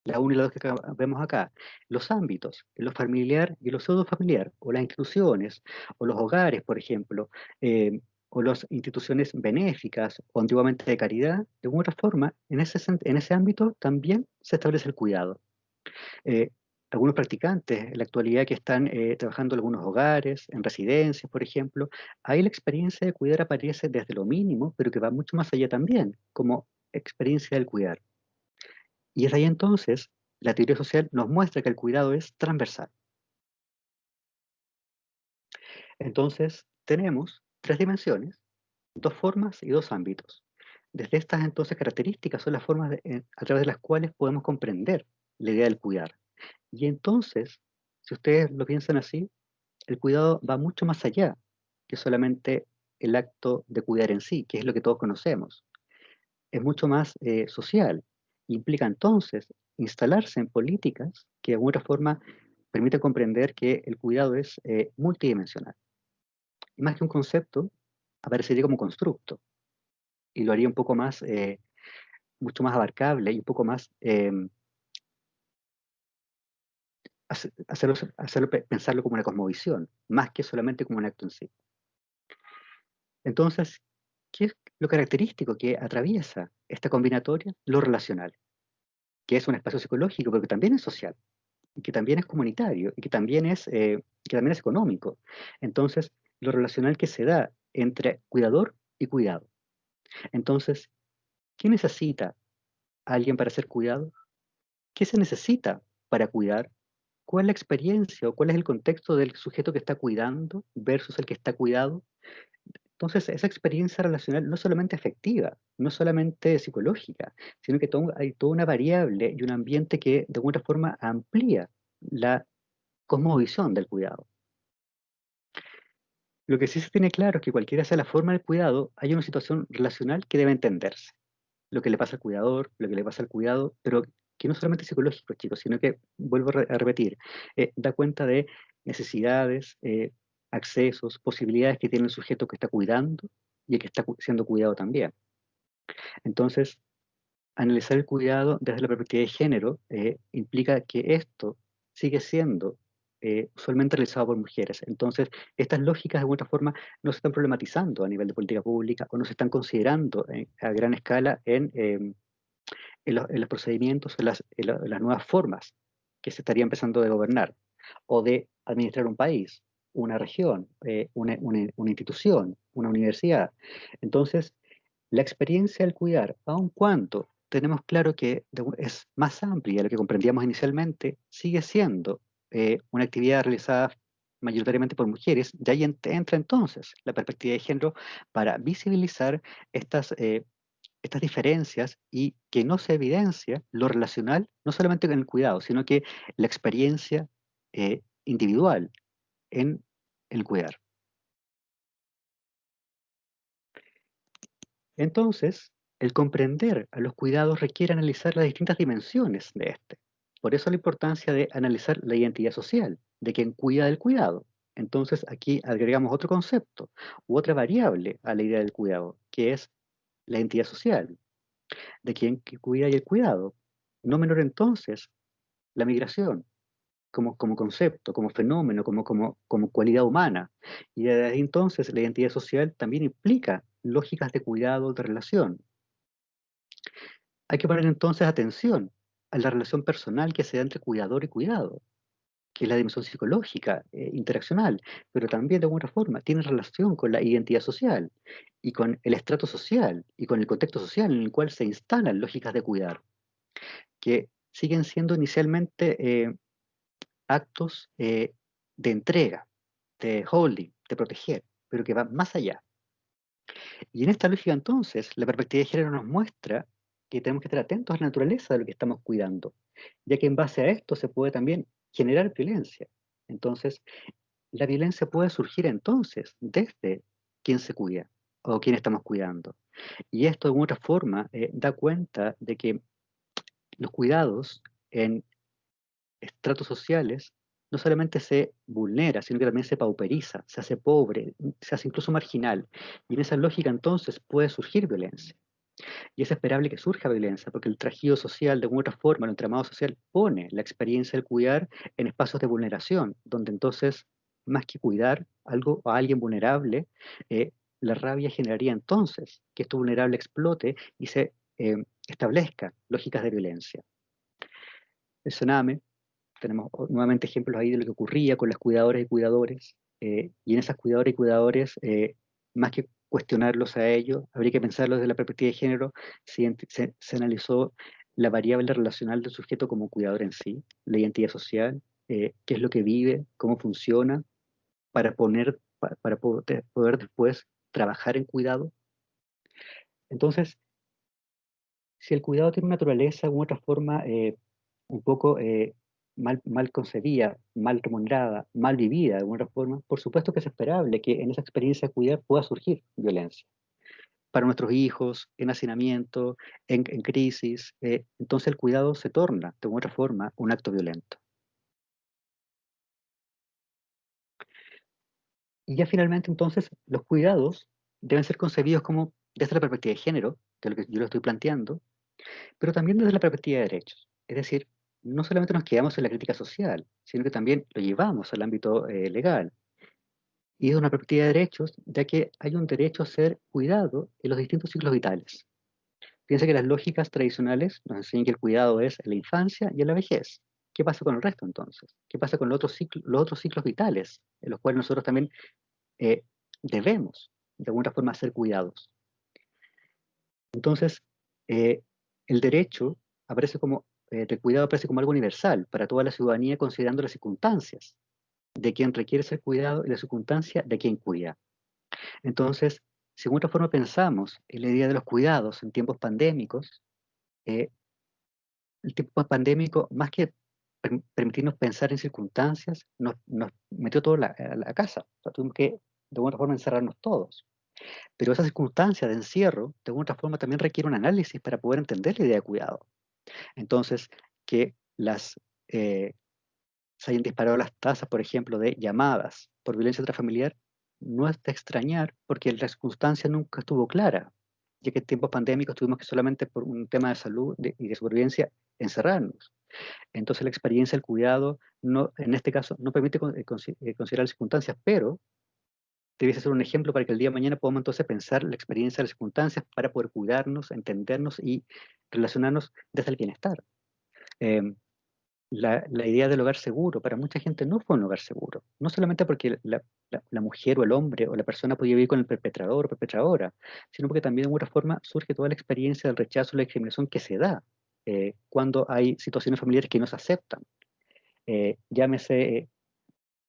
la 1 y la 2 que vemos acá, los ámbitos, lo familiar y lo pseudo familiar, o las instituciones, o los hogares, por ejemplo, o las instituciones benéficas o antiguamente de caridad, de alguna otra forma, en ese ámbito también se establece el cuidado. Algunos practicantes en la actualidad que están trabajando en algunos hogares, en residencias, por ejemplo, ahí la experiencia de cuidar aparece desde lo mínimo, pero que va mucho más allá también, como experiencia del cuidar. Y es ahí entonces, la teoría social nos muestra que el cuidado es transversal. Entonces, tenemos 3 dimensiones, 2 formas y 2 ámbitos. Desde estas entonces características son las formas a través de las cuales podemos comprender la idea del cuidar. Y entonces, si ustedes lo piensan así, el cuidado va mucho más allá que solamente el acto de cuidar en sí, que es lo que todos conocemos. Es mucho más social. Implica entonces instalarse en políticas que de alguna forma permiten comprender que el cuidado es multidimensional. Y más que un concepto, aparecería como constructo. Y lo haría un poco más, mucho más abarcable y un poco más, pensarlo como una cosmovisión, más que solamente como un acto en sí. Entonces, ¿qué es lo característico que atraviesa esta combinatoria? Lo relacional, que es un espacio psicológico, pero que también es social, y que también es comunitario, y que también es económico. Entonces, lo relacional que se da entre cuidador y cuidado. Entonces, ¿qué necesita alguien para ser cuidado? ¿Qué se necesita para cuidar? ¿Cuál es la experiencia o cuál es el contexto del sujeto que está cuidando versus el que está cuidado? Entonces, esa experiencia relacional no es solamente afectiva, no es solamente psicológica, sino que hay toda una variable y un ambiente que de alguna forma amplía la cosmovisión del cuidado. Lo que sí se tiene claro es que cualquiera sea la forma del cuidado, hay una situación relacional que debe entenderse. Lo que le pasa al cuidador, lo que le pasa al cuidado, pero que no solamente es psicológico, chicos, sino que, vuelvo a repetir, da cuenta de necesidades, accesos, posibilidades que tiene el sujeto que está cuidando y el que está siendo cuidado también. Entonces, analizar el cuidado desde la perspectiva de género implica que esto sigue siendo usualmente realizado por mujeres. Entonces, estas lógicas de alguna forma no se están problematizando a nivel de política pública o no se están considerando a gran escala en en los procedimientos, en las nuevas formas que se estaría empezando de gobernar o de administrar un país, una región, una institución, una universidad. Entonces, la experiencia del cuidar, aun cuando tenemos claro que es más amplia de lo que comprendíamos inicialmente, sigue siendo una actividad realizada mayoritariamente por mujeres, y ahí entra entonces la perspectiva de género para visibilizar estas diferencias y que no se evidencia lo relacional, no solamente con el cuidado, sino que la experiencia individual en el cuidar. Entonces, el comprender a los cuidados requiere analizar las distintas dimensiones de este. Por eso la importancia de analizar la identidad social, de quien cuida del cuidado. Entonces, aquí agregamos otro concepto u otra variable a la idea del cuidado, que es la identidad social, de quien cuida y el cuidado. No menor entonces la migración como concepto, como fenómeno, como cualidad humana. Y desde ahí entonces la identidad social también implica lógicas de cuidado, de relación. Hay que poner entonces atención a la relación personal que se da entre cuidador y cuidado, que es la dimensión psicológica, interaccional, pero también de alguna forma tiene relación con la identidad social y con el estrato social y con el contexto social en el cual se instalan lógicas de cuidar, que siguen siendo inicialmente actos de entrega, de holding, de proteger, pero que van más allá. Y en esta lógica entonces, la perspectiva de género nos muestra que tenemos que estar atentos a la naturaleza de lo que estamos cuidando, ya que en base a esto se puede también generar violencia. Entonces, la violencia puede surgir entonces desde quien se cuida o quien estamos cuidando. Y esto de alguna otra forma da cuenta de que los cuidados en estratos sociales no solamente se vulnera, sino que también se pauperiza, se hace pobre, se hace incluso marginal. Y en esa lógica entonces puede surgir violencia. Y es esperable que surja violencia, porque el trajido social, de alguna otra forma, el entramado social, pone la experiencia del cuidar en espacios de vulneración, donde entonces, más que cuidar algo a alguien vulnerable, la rabia generaría entonces que esto vulnerable explote y se establezca lógicas de violencia. El Sename, tenemos nuevamente ejemplos ahí de lo que ocurría con las cuidadoras y cuidadores, y en esas cuidadoras y cuidadores, más que cuestionarlos a ellos, habría que pensarlo desde la perspectiva de género, se analizó la variable relacional del sujeto como cuidador en sí, la identidad social, qué es lo que vive, cómo funciona, para poder después trabajar en cuidado. Entonces, si el cuidado tiene una naturaleza u otra forma un poco mal concebida, mal remunerada, mal vivida de alguna forma, por supuesto que es esperable que en esa experiencia de cuidar pueda surgir violencia. Para nuestros hijos, en hacinamiento, en crisis, entonces el cuidado se torna de alguna otra forma un acto violento. Y ya finalmente entonces los cuidados deben ser concebidos como desde la perspectiva de género, de lo que yo lo estoy planteando, pero también desde la perspectiva de derechos. Es decir, no solamente nos quedamos en la crítica social, sino que también lo llevamos al ámbito legal. Y desde una perspectiva de derechos, ya que hay un derecho a ser cuidado en los distintos ciclos vitales. Piensa que las lógicas tradicionales nos enseñan que el cuidado es en la infancia y en la vejez. ¿Qué pasa con el resto entonces? ¿Qué pasa con los otros ciclos vitales, en los cuales nosotros también debemos, de alguna forma, ser cuidados? Entonces, el derecho aparece el cuidado aparece como algo universal para toda la ciudadanía, considerando las circunstancias de quien requiere ser cuidado y la circunstancia de quien cuida. Entonces, si de alguna forma pensamos en la idea de los cuidados en tiempos pandémicos, el tiempo pandémico, más que permitirnos pensar en circunstancias, nos metió todo a la casa. O sea, tuvimos que, de alguna forma, encerrarnos todos. Pero esa circunstancia de encierro, de alguna forma, también requiere un análisis para poder entender la idea de cuidado. Entonces, que se hayan disparado las tasas, por ejemplo, de llamadas por violencia intrafamiliar, no es de extrañar porque la circunstancia nunca estuvo clara, ya que en tiempos pandémicos tuvimos que solamente por un tema de salud y de supervivencia encerrarnos. Entonces la experiencia del cuidado, no, en este caso, no permite considerar las circunstancias, pero debiese ser un ejemplo para que el día de mañana podamos entonces pensar la experiencia de las circunstancias para poder cuidarnos, entendernos y relacionarnos desde el bienestar. La idea del hogar seguro para mucha gente no fue un hogar seguro, no solamente porque la mujer o el hombre o la persona podía vivir con el perpetrador o perpetradora, sino porque también de alguna forma surge toda la experiencia del rechazo y la discriminación que se da cuando hay situaciones familiares que no se aceptan. Llámese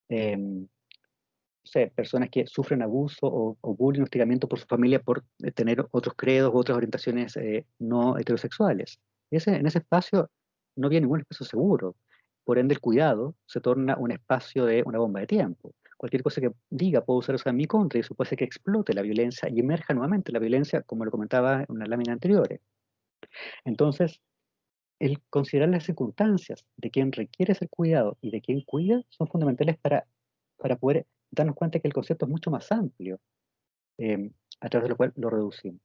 no sé, personas que sufren abuso o bullying, hostigamiento por su familia por tener otros credos u otras orientaciones no heterosexuales. En ese espacio no había ningún espacio seguro. Por ende, el cuidado se torna un espacio de una bomba de tiempo. Cualquier cosa que diga puedo usar eso en mi contra y eso puede hacer que explote la violencia y emerja nuevamente la violencia, como lo comentaba en una lámina anterior. Entonces, el considerar las circunstancias de quien requiere ser cuidado y de quien cuida son fundamentales para poder darnos cuenta que el concepto es mucho más amplio, a través de lo cual lo reducimos.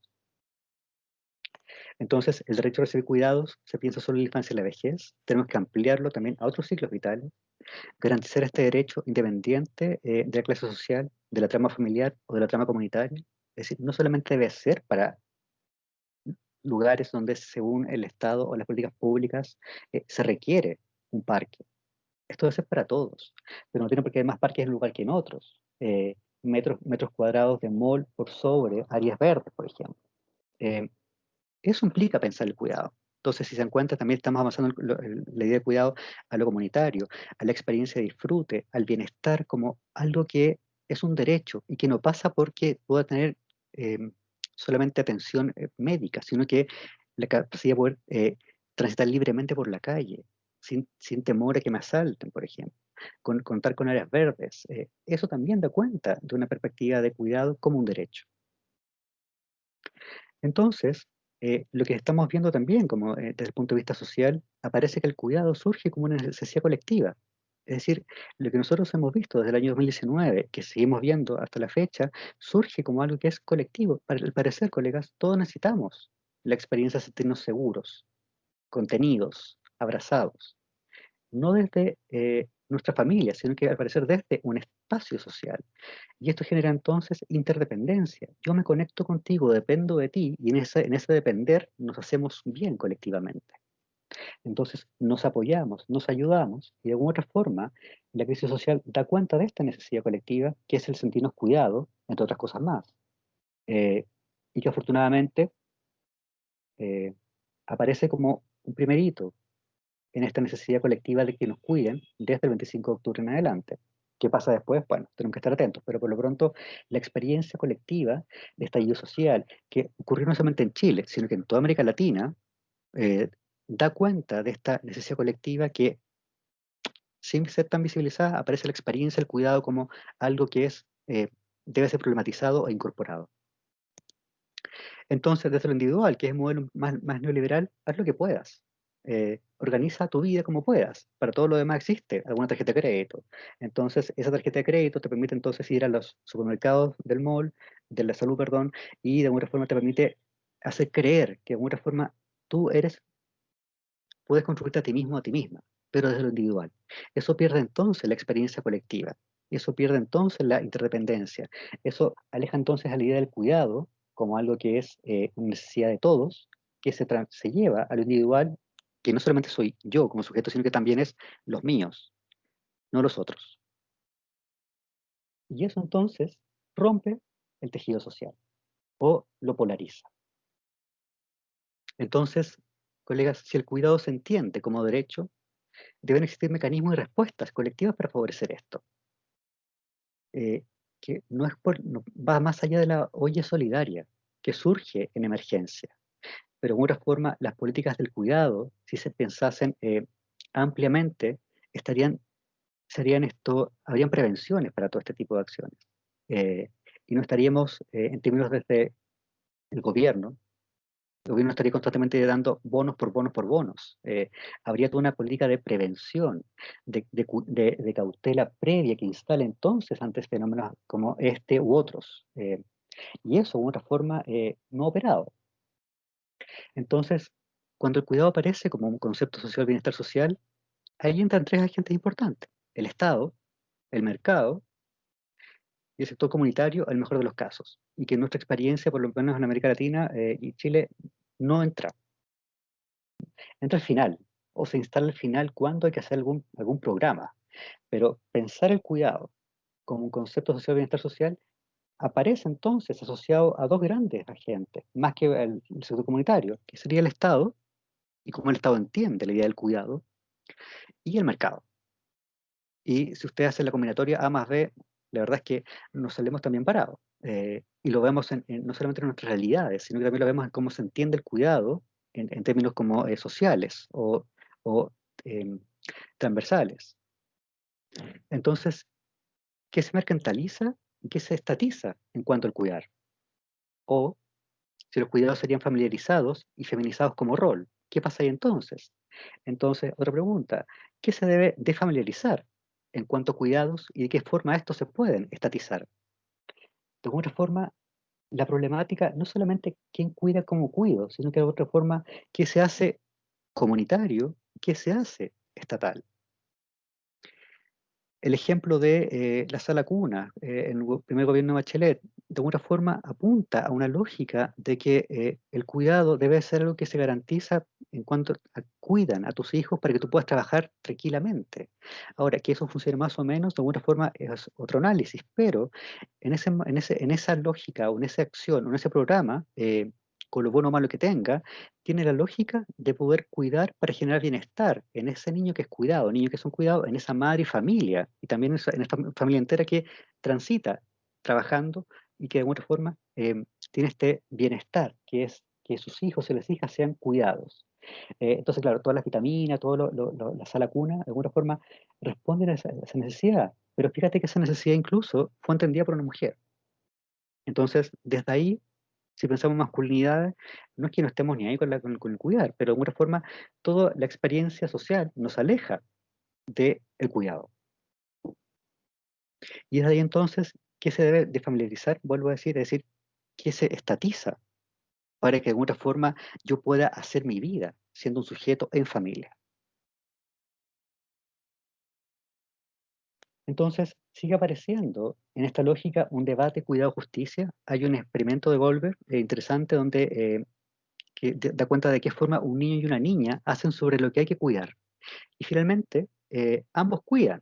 Entonces, el derecho a recibir cuidados se piensa solo en la infancia y la vejez, tenemos que ampliarlo también a otros ciclos vitales, garantizar este derecho independiente de la clase social, de la trama familiar o de la trama comunitaria, es decir, no solamente debe ser para lugares donde según el Estado o las políticas públicas se requiere un parque. Esto debe ser para todos, pero no tiene por qué haber más parques en un lugar que en otros. Metros cuadrados de mall por sobre áreas verdes, por ejemplo. Eso implica pensar el cuidado. Entonces, si se dan cuenta, también estamos avanzando la idea de cuidado a lo comunitario, a la experiencia de disfrute, al bienestar como algo que es un derecho y que no pasa porque pueda tener solamente atención médica, sino que la capacidad de poder transitar libremente por la calle, sin temor a que me asalten, por ejemplo. Contar con áreas verdes. Eso también da cuenta de una perspectiva de cuidado como un derecho. Entonces, lo que estamos viendo también, como desde el punto de vista social, aparece que el cuidado surge como una necesidad colectiva. Es decir, lo que nosotros hemos visto desde el año 2019, que seguimos viendo hasta la fecha, surge como algo que es colectivo. Al parecer, colegas, todos necesitamos la experiencia de sentirnos seguros, contenidos, abrazados. No desde nuestra familia, sino que al parecer desde un espacio social. Y esto genera entonces interdependencia. Yo me conecto contigo, dependo de ti, y en ese depender nos hacemos bien colectivamente. Entonces nos apoyamos, nos ayudamos, y de alguna otra forma la crisis social da cuenta de esta necesidad colectiva, que es el sentirnos cuidados, entre otras cosas más. Y que afortunadamente aparece como un primer hito en esta necesidad colectiva de que nos cuiden desde el 25 de octubre en adelante. ¿Qué pasa después? Bueno, tenemos que estar atentos, pero por lo pronto la experiencia colectiva de estallido social, que ocurrió no solamente en Chile, sino que en toda América Latina, da cuenta de esta necesidad colectiva que, sin ser tan visibilizada, aparece la experiencia, el cuidado como algo que debe ser problematizado e incorporado. Entonces, desde lo individual, que es el modelo más neoliberal, haz lo que puedas. Organiza tu vida como puedas. Para todo lo demás existe alguna tarjeta de crédito. Entonces, esa tarjeta de crédito te permite entonces ir a los supermercados del mall, de la salud, perdón, y de alguna forma te permite hacer creer que de alguna forma tú puedes construirte a ti mismo, a ti misma, pero desde lo individual. Eso pierde entonces la experiencia colectiva. Eso pierde entonces la interdependencia. Eso aleja entonces a la idea del cuidado como algo que es una necesidad de todos, que se lleva a lo individual, que no solamente soy yo como sujeto, sino que también es los míos, no los otros. Y eso entonces rompe el tejido social o lo polariza. Entonces, colegas, si el cuidado se entiende como derecho, deben existir mecanismos y respuestas colectivas para favorecer esto. Que va más allá de la olla solidaria que surge en emergencia. Pero de alguna forma las políticas del cuidado, si se pensasen ampliamente, habrían prevenciones para todo este tipo de acciones. Y no estaríamos, en términos desde el gobierno estaría constantemente dando bonos por bonos por bonos. Habría toda una política de prevención, de cautela previa que instale entonces ante fenómenos como este u otros. Y eso, de otra forma, no ha operado. Entonces, cuando el cuidado aparece como un concepto social, bienestar social, ahí entran tres agentes importantes: el Estado, el mercado y el sector comunitario el mejor de los casos, y que en nuestra experiencia, por lo menos en América Latina y Chile, no entra. Entra al final, o se instala al final cuando hay que hacer algún programa. Pero pensar el cuidado como un concepto social de bienestar social aparece entonces asociado a dos grandes agentes, más que el sector comunitario, que sería el Estado, y cómo el Estado entiende la idea del cuidado, y el mercado. Y si usted hace la combinatoria A más B, la verdad es que nos salimos también parados. Y lo vemos no solamente en nuestras realidades, sino que también lo vemos en cómo se entiende el cuidado en términos como sociales o em, transversales. Entonces, ¿qué se mercantiliza y qué se estatiza en cuanto al cuidar? O si los cuidados serían familiarizados y feminizados como rol, ¿qué pasa ahí entonces? Entonces, otra pregunta, ¿qué se debe desfamiliarizar en cuanto a cuidados y de qué forma estos se pueden estatizar? De alguna forma, la problemática no solamente quién cuida como cuido, sino que de otra forma, qué se hace comunitario, qué se hace estatal. El ejemplo de la sala cuna en el primer gobierno de Bachelet, de alguna forma apunta a una lógica de que el cuidado debe ser algo que se garantiza en cuanto cuidan a tus hijos para que tú puedas trabajar tranquilamente. Ahora, que eso funcione más o menos, de alguna forma es otro análisis, pero en esa lógica o en esa acción o en ese programa, con lo bueno o malo que tenga, tiene la lógica de poder cuidar para generar bienestar en ese niño que es cuidado, niños que son cuidados, en esa madre y familia, y también en esta familia entera que transita trabajando y que de alguna forma tiene este bienestar, que es que sus hijos y las hijas sean cuidados. Entonces, claro, todas las vitaminas, la sala cuna, de alguna forma responden a esa necesidad, pero fíjate que esa necesidad incluso fue entendida por una mujer. Entonces, desde ahí, si pensamos en masculinidades, no es que no estemos ni ahí con el cuidar, pero de alguna forma toda la experiencia social nos aleja del cuidado. Y desde ahí entonces, ¿qué se debe de familiarizar? Vuelvo a decir, es decir, ¿qué se estatiza para que de alguna forma yo pueda hacer mi vida siendo un sujeto en familia? Entonces, sigue apareciendo en esta lógica un debate cuidado-justicia. Hay un experimento de Goldberg interesante donde que da cuenta de qué forma un niño y una niña hacen sobre lo que hay que cuidar. Y finalmente, ambos cuidan,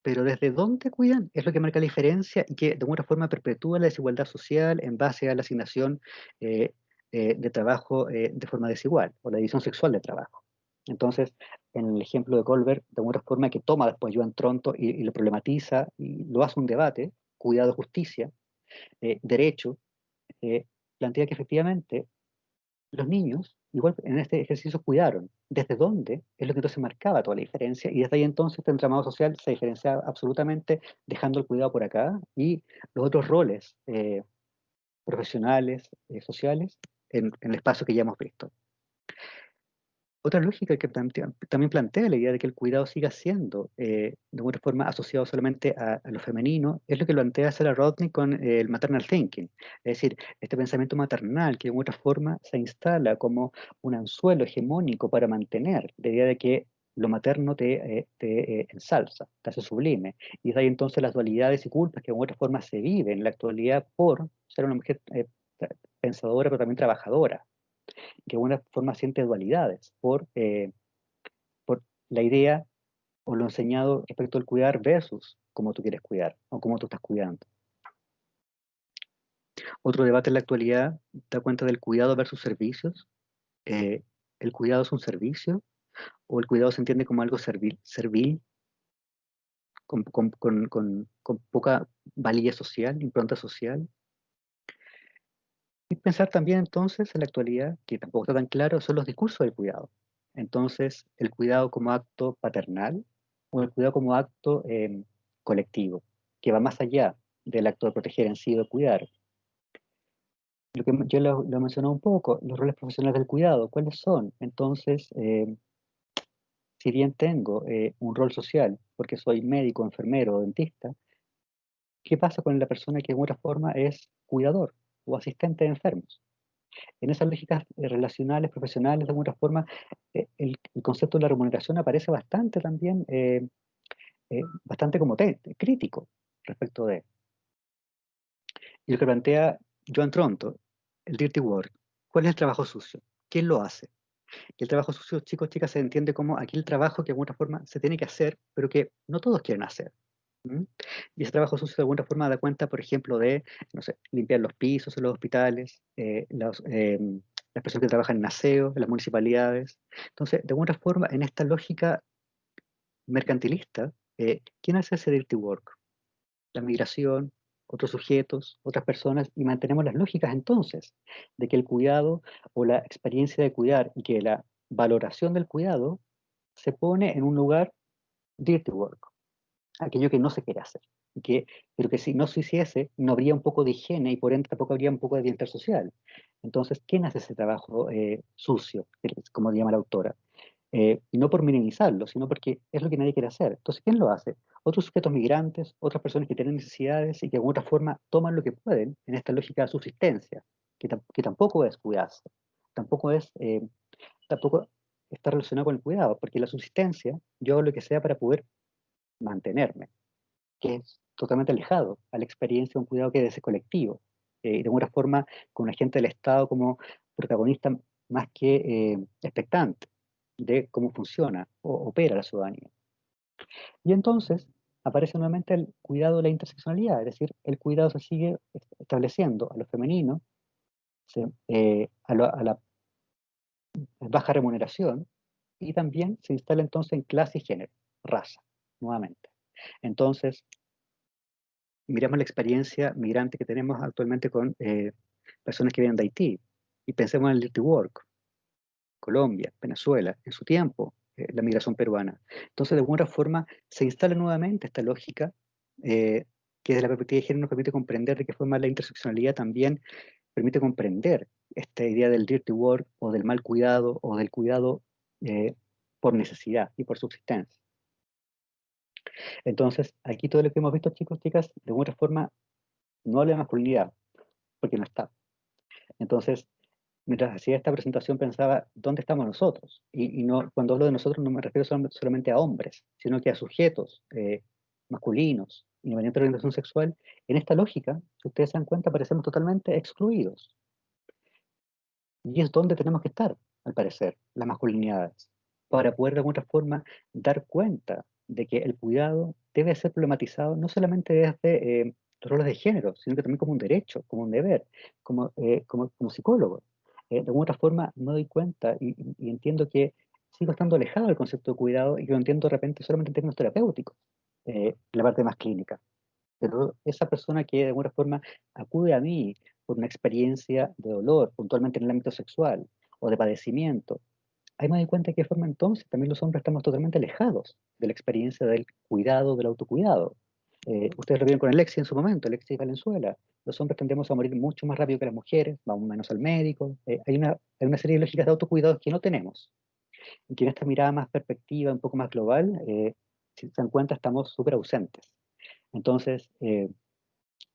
pero desde dónde cuidan es lo que marca la diferencia y que de alguna forma perpetúa la desigualdad social en base a la asignación eh, de trabajo de forma desigual o la división sexual de trabajo. Entonces, en el ejemplo de Goldberg, de alguna forma que toma después Joan Tronto y lo problematiza y lo hace un debate, cuidado, justicia, derecho, plantea que efectivamente los niños, igual en este ejercicio cuidaron. ¿Desde dónde? Es lo que entonces marcaba toda la diferencia. Y desde ahí entonces este entramado social se diferenciaba absolutamente dejando el cuidado por acá y los otros roles profesionales, sociales, en el espacio que ya hemos visto. Otra lógica que también plantea la idea de que el cuidado siga siendo de alguna forma asociado solamente a lo femenino es lo que plantea Sarah Rodney con el maternal thinking. Es decir, este pensamiento maternal que de alguna forma se instala como un anzuelo hegemónico para mantener la idea de que lo materno te ensalza, te hace sublime. Y de ahí entonces las dualidades y culpas que de alguna forma se viven en la actualidad por ser una mujer pensadora pero también trabajadora que de alguna forma siente dualidades por la idea o lo enseñado respecto al cuidar versus cómo tú quieres cuidar o cómo tú estás cuidando. Otro debate en la actualidad da cuenta del cuidado versus servicios. Eh, ¿El cuidado es un servicio o el cuidado se entiende como algo servil con poca valía social, impronta social? Y pensar también entonces en la actualidad, que tampoco está tan claro, son los discursos del cuidado. Entonces, el cuidado como acto paternal o el cuidado como acto colectivo, que va más allá del acto de proteger en sí o de cuidar. Lo que yo lo mencioné un poco, los roles profesionales del cuidado, ¿cuáles son? Entonces, si bien tengo un rol social, porque soy médico, enfermero o dentista, ¿qué pasa con la persona que de alguna forma es cuidador o asistente de enfermos? En esas lógicas relacionales, profesionales, de alguna forma, el concepto de la remuneración aparece bastante también, bastante como crítico respecto de. Y lo que plantea Joan Tronto, el dirty work, ¿cuál es el trabajo sucio? ¿Quién lo hace? Y el trabajo sucio, chicos, chicas, se entiende como aquel trabajo que de alguna forma se tiene que hacer, pero que no todos quieren hacer. ¿Mm? Y ese trabajo sucio de alguna forma da cuenta, por ejemplo, de, no sé, limpiar los pisos en los hospitales, las personas que trabajan en aseo, en las municipalidades. Entonces, de alguna forma, en esta lógica mercantilista, ¿quién hace ese dirty work? La migración, otros sujetos, otras personas, y mantenemos las lógicas entonces de que el cuidado o la experiencia de cuidar y que la valoración del cuidado se pone en un lugar dirty work, aquello que no se quiere hacer, pero que si no se hiciese, no habría un poco de higiene y por ende tampoco habría un poco de bienestar social. Entonces, ¿quién hace ese trabajo sucio, como llama la autora? Y no por minimizarlo, sino porque es lo que nadie quiere hacer. Entonces, ¿quién lo hace? Otros sujetos migrantes, otras personas que tienen necesidades y que de alguna forma toman lo que pueden en esta lógica de subsistencia, que tampoco es cuidarse, tampoco tampoco está relacionado con el cuidado, porque la subsistencia, yo hago lo que sea para poder mantenerme, que es totalmente alejado a la experiencia de un cuidado que es ese colectivo, y de alguna forma con la gente del Estado como protagonista más que expectante de cómo funciona o opera la ciudadanía. Y entonces aparece nuevamente el cuidado de la interseccionalidad, es decir, el cuidado se sigue estableciendo a lo femenino, a la baja remuneración, y también se instala entonces en clase y género, raza, nuevamente. Entonces, miramos la experiencia migrante que tenemos actualmente con personas que vienen de Haití y pensemos en el dirty work, Colombia, Venezuela, en su tiempo, la migración peruana. Entonces, de alguna forma, se instala nuevamente esta lógica que desde la perspectiva de género nos permite comprender de qué forma la interseccionalidad también permite comprender esta idea del dirty work o del mal cuidado o del cuidado eh, por necesidad y por subsistencia. Entonces, aquí todo lo que hemos visto, chicos, chicas, de alguna forma no habla de masculinidad, porque no está. Entonces, mientras hacía esta presentación pensaba, ¿dónde estamos nosotros? Y no, cuando hablo de nosotros no me refiero solamente a hombres, sino que a sujetos masculinos, independientemente de la orientación sexual. En esta lógica, si ustedes se dan cuenta, parecemos totalmente excluidos. Y es donde tenemos que estar, al parecer, las masculinidades, para poder de alguna forma dar cuenta de que el cuidado debe ser problematizado no solamente desde los roles de género, sino que también como un derecho, como un deber, como psicólogo. De alguna forma me doy cuenta y entiendo que sigo estando alejado del concepto de cuidado y que lo entiendo de repente solamente en términos terapéuticos, la parte más clínica. Pero esa persona que de alguna forma acude a mí por una experiencia de dolor, puntualmente en el ámbito sexual o de padecimiento, ahí me doy cuenta de qué forma entonces también los hombres estamos totalmente alejados de la experiencia del cuidado, del autocuidado. Ustedes lo vieron con Alexis en su momento, Alexis Valenzuela. Los hombres tendemos a morir mucho más rápido que las mujeres, vamos menos al médico. Hay una serie de lógicas de autocuidados que no tenemos. Y que en esta mirada más perspectiva, un poco más global, si se dan cuenta, estamos súper ausentes. Entonces,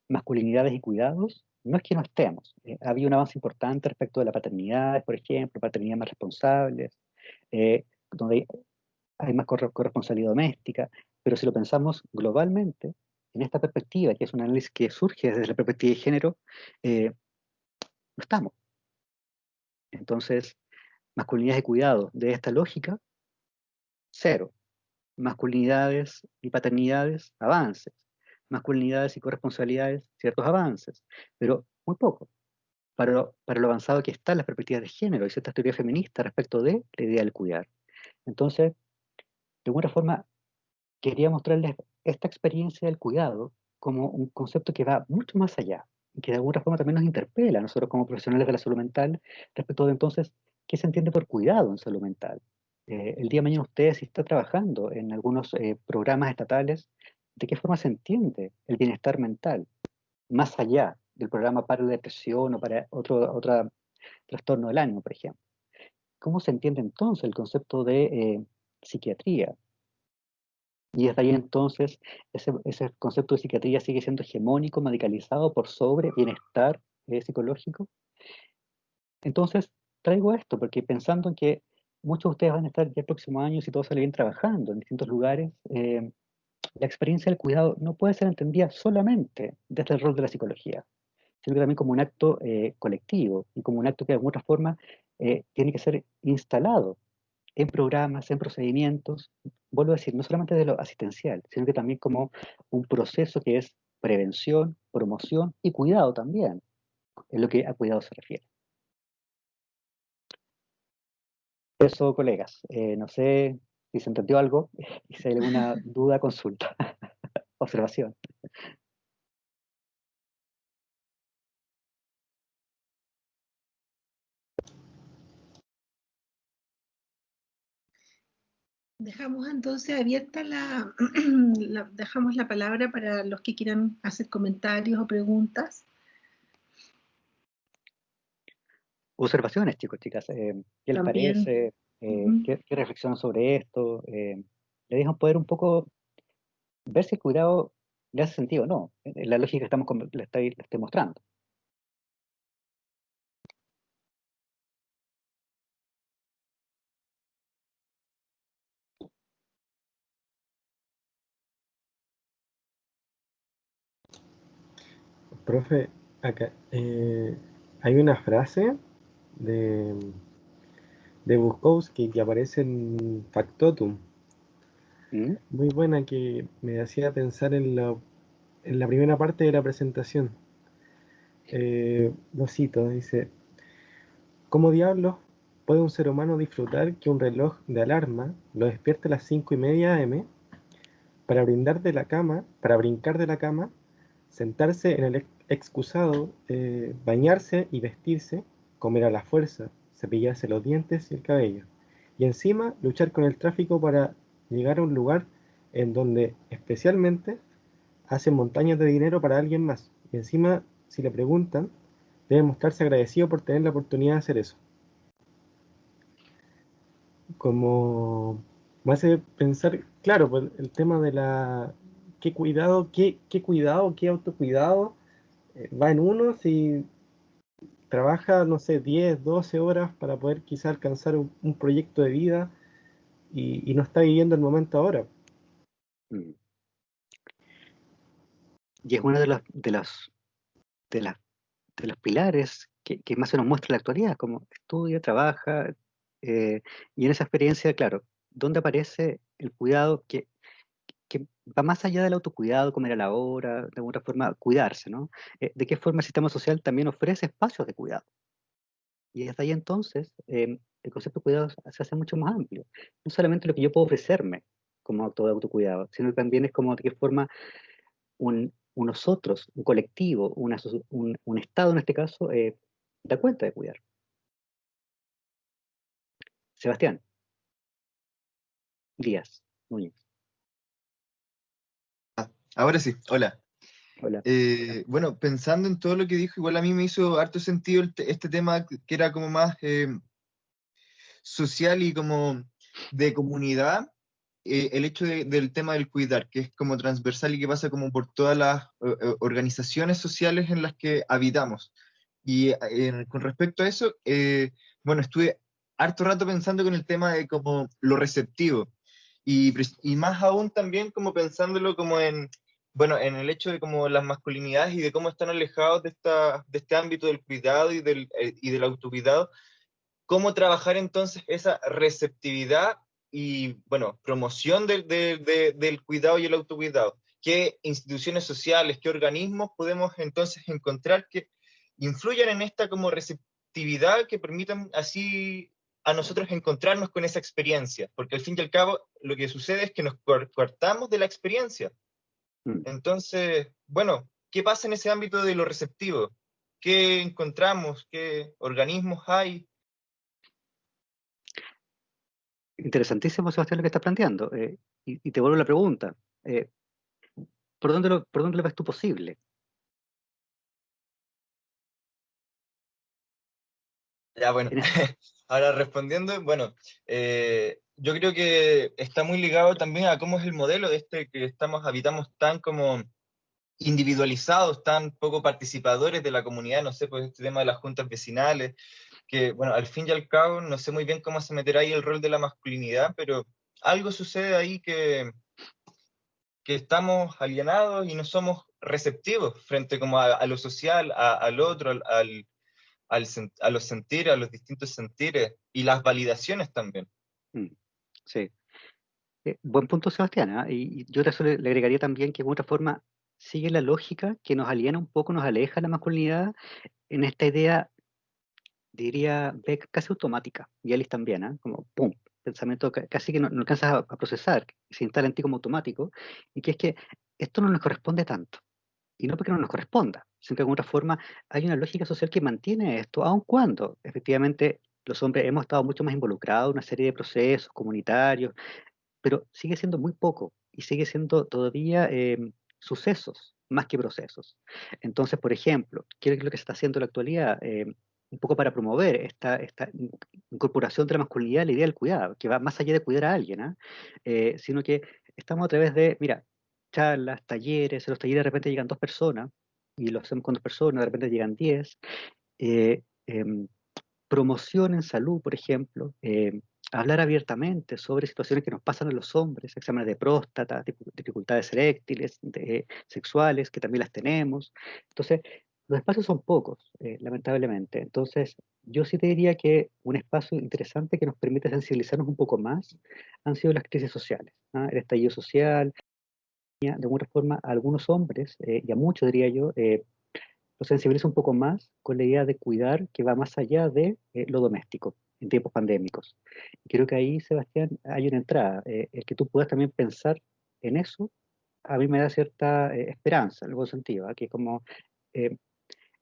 masculinidades y cuidados, no es que no estemos. Había un avance importante respecto de la paternidad, por ejemplo, paternidad más responsables, donde hay más corresponsabilidad doméstica, pero si lo pensamos globalmente, en esta perspectiva, que es un análisis que surge desde la perspectiva de género, no estamos. Entonces, masculinidades y cuidados de esta lógica, cero. Masculinidades y paternidades, avances. Masculinidades y corresponsabilidades, ciertos avances, pero muy poco para lo avanzado que están las perspectivas de género y ciertas teorías feministas respecto de la idea del cuidar. Entonces, de alguna forma, quería mostrarles esta experiencia del cuidado como un concepto que va mucho más allá y que de alguna forma también nos interpela a nosotros como profesionales de la salud mental respecto de entonces qué se entiende por cuidado en salud mental. El día de mañana usted, si está trabajando en algunos programas estatales, ¿de qué forma se entiende el bienestar mental más allá del programa para la depresión o para otro trastorno del ánimo, por ejemplo? ¿Cómo se entiende entonces el concepto de psiquiatría? Y desde ahí entonces ese concepto de psiquiatría sigue siendo hegemónico, medicalizado por sobre bienestar psicológico. Entonces traigo esto porque pensando en que muchos de ustedes van a estar ya el próximo año, si todo sale bien, trabajando en distintos lugares, la experiencia del cuidado no puede ser entendida solamente desde el rol de la psicología. sino que también como un acto colectivo y como un acto que de alguna forma tiene que ser instalado en programas, en procedimientos, vuelvo a decir, no solamente de lo asistencial, sino que también como un proceso que es prevención, promoción y cuidado también, en lo que a cuidado se refiere. Eso, colegas, no sé si se entendió algo, y si hay alguna duda, consulta, observación. Dejamos entonces abierta dejamos la palabra para los que quieran hacer comentarios o preguntas. Observaciones, chicos, chicas, ¿qué les También. parece? ¿Qué reflexionan sobre esto? Le dejan poder un poco ver si el cuidado le hace sentido o no, en la lógica que le estoy mostrando. Profe, acá hay una frase de, de Bukowski que aparece en Factotum, ¿Mm? muy buena, que me hacía pensar en la primera parte de la presentación. Lo cito, dice: ¿cómo diablos puede un ser humano disfrutar que un reloj de alarma lo despierte a las 5:30 am para brincar de la cama, sentarse en el excusado, bañarse y vestirse, comer a la fuerza, cepillarse los dientes y el cabello, y encima luchar con el tráfico para llegar a un lugar en donde especialmente hacen montañas de dinero para alguien más? Y encima, si le preguntan, debe mostrarse agradecido por tener la oportunidad de hacer eso. Como me hace pensar, claro, pues el tema de qué cuidado, qué autocuidado va en uno si trabaja, no sé, 10 12 horas para poder quizá alcanzar un proyecto de vida y no está viviendo el momento ahora. Mm. Y es uno de las de los pilares que más se nos muestra en la actualidad, como estudia, trabaja, y en esa experiencia, claro, ¿dónde aparece el cuidado que va más allá del autocuidado, comer a la hora, de alguna forma cuidarse, ¿no? ¿De qué forma el sistema social también ofrece espacios de cuidado? Y desde ahí entonces, el concepto de cuidado se hace mucho más amplio. No solamente lo que yo puedo ofrecerme como acto de autocuidado, sino que también es como de qué forma nosotros, un colectivo, un Estado en este caso, da cuenta de cuidar. Sebastián Díaz Núñez. Ahora sí, hola. Hola. Bueno, pensando en todo lo que dijo, igual a mí me hizo harto sentido este tema que era como más social y como de comunidad, el hecho del tema del cuidar, que es como transversal y que pasa como por todas las organizaciones sociales en las que habitamos. Y con respecto a eso, bueno, estuve harto rato pensando con el tema de como lo receptivo. Y más aún también como pensándolo como bueno, en el hecho de como las masculinidades y de cómo están alejados de este ámbito del cuidado y del autocuidado, cómo trabajar entonces esa receptividad y, bueno, promoción del cuidado y el autocuidado. ¿Qué instituciones sociales, qué organismos podemos entonces encontrar que influyan en esta como receptividad, que permitan así a nosotros encontrarnos con esa experiencia? Porque al fin y al cabo lo que sucede es que nos cortamos de la experiencia. Mm. Entonces, bueno, ¿qué pasa en ese ámbito de lo receptivo? ¿Qué encontramos? ¿Qué organismos hay? Interesantísimo, Sebastián, lo que estás planteando. Y te vuelvo la pregunta. ¿Por dónde lo ves tú posible? Ya, bueno, En es- ahora respondiendo, bueno, yo creo que está muy ligado también a cómo es el modelo de que habitamos tan como individualizados, tan poco participadores de la comunidad, no sé, pues este tema de las juntas vecinales, que, bueno, al fin y al cabo, no sé muy bien cómo se meterá ahí el rol de la masculinidad, pero algo sucede ahí que estamos alienados y no somos receptivos frente como a lo social, al otro, a los sentires, a los distintos sentires y las validaciones también. Sí. Buen punto, Sebastián, ¿ah? Y yo a eso le agregaría también que de otra forma sigue la lógica que nos aliena un poco, nos aleja de la masculinidad en esta idea, diría, casi automática, y Alice también, ¿ah? Como pum, pensamiento casi que no alcanzas a procesar, se instala en ti como automático, y que es que esto no nos corresponde tanto. Y no porque no nos corresponda, sino que de alguna forma hay una lógica social que mantiene esto, aun cuando efectivamente los hombres hemos estado mucho más involucrados en una serie de procesos comunitarios, pero sigue siendo muy poco y sigue siendo todavía sucesos más que procesos. Entonces, por ejemplo, ¿qué es lo que se está haciendo en la actualidad? Un poco para promover esta incorporación de la masculinidad a la idea del cuidado, que va más allá de cuidar a alguien, ¿ah? Sino que estamos a través de, mira, charlas, talleres, en los talleres de repente llegan 2 personas, y lo hacemos con 2 personas, de repente llegan 10, eh, em, promoción en salud, por ejemplo, hablar abiertamente sobre situaciones que nos pasan a los hombres, exámenes de próstata, dificultades eréctiles, sexuales, que también las tenemos. Entonces, los espacios son pocos, lamentablemente. Entonces, yo sí te diría que un espacio interesante que nos permite sensibilizarnos un poco más han sido las crisis sociales, ¿ah? El estallido social, de alguna forma, a algunos hombres, y a muchos diría yo, lo sensibiliza un poco más con la idea de cuidar que va más allá de lo doméstico en tiempos pandémicos. Y creo que ahí, Sebastián, hay una entrada. El que tú puedas también pensar en eso, a mí me da cierta esperanza, en algún sentido, ¿ah? Que como eh,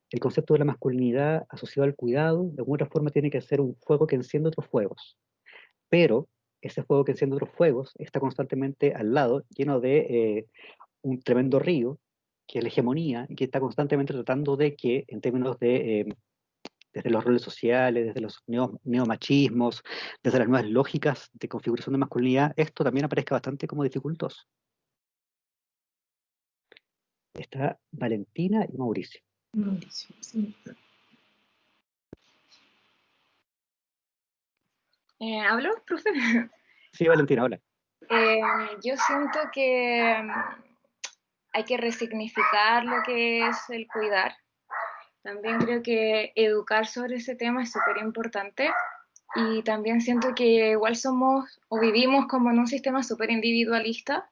el concepto de la masculinidad asociado al cuidado, de alguna forma tiene que ser un fuego que enciende otros fuegos. Pero ese fuego que enciende otros fuegos está constantemente al lado, lleno de un tremendo río, que es la hegemonía, y que está constantemente tratando de que, en términos de, desde los roles sociales, desde los neomachismos, desde las nuevas lógicas de configuración de masculinidad, esto también aparezca bastante como dificultoso. Está Valentina y Mauricio. Mauricio, sí. ¿Hablo, profe? Sí, Valentina, hola. Yo siento que hay que resignificar lo que es el cuidar. También creo que educar sobre ese tema es súper importante. Y también siento que igual somos o vivimos como en un sistema súper individualista.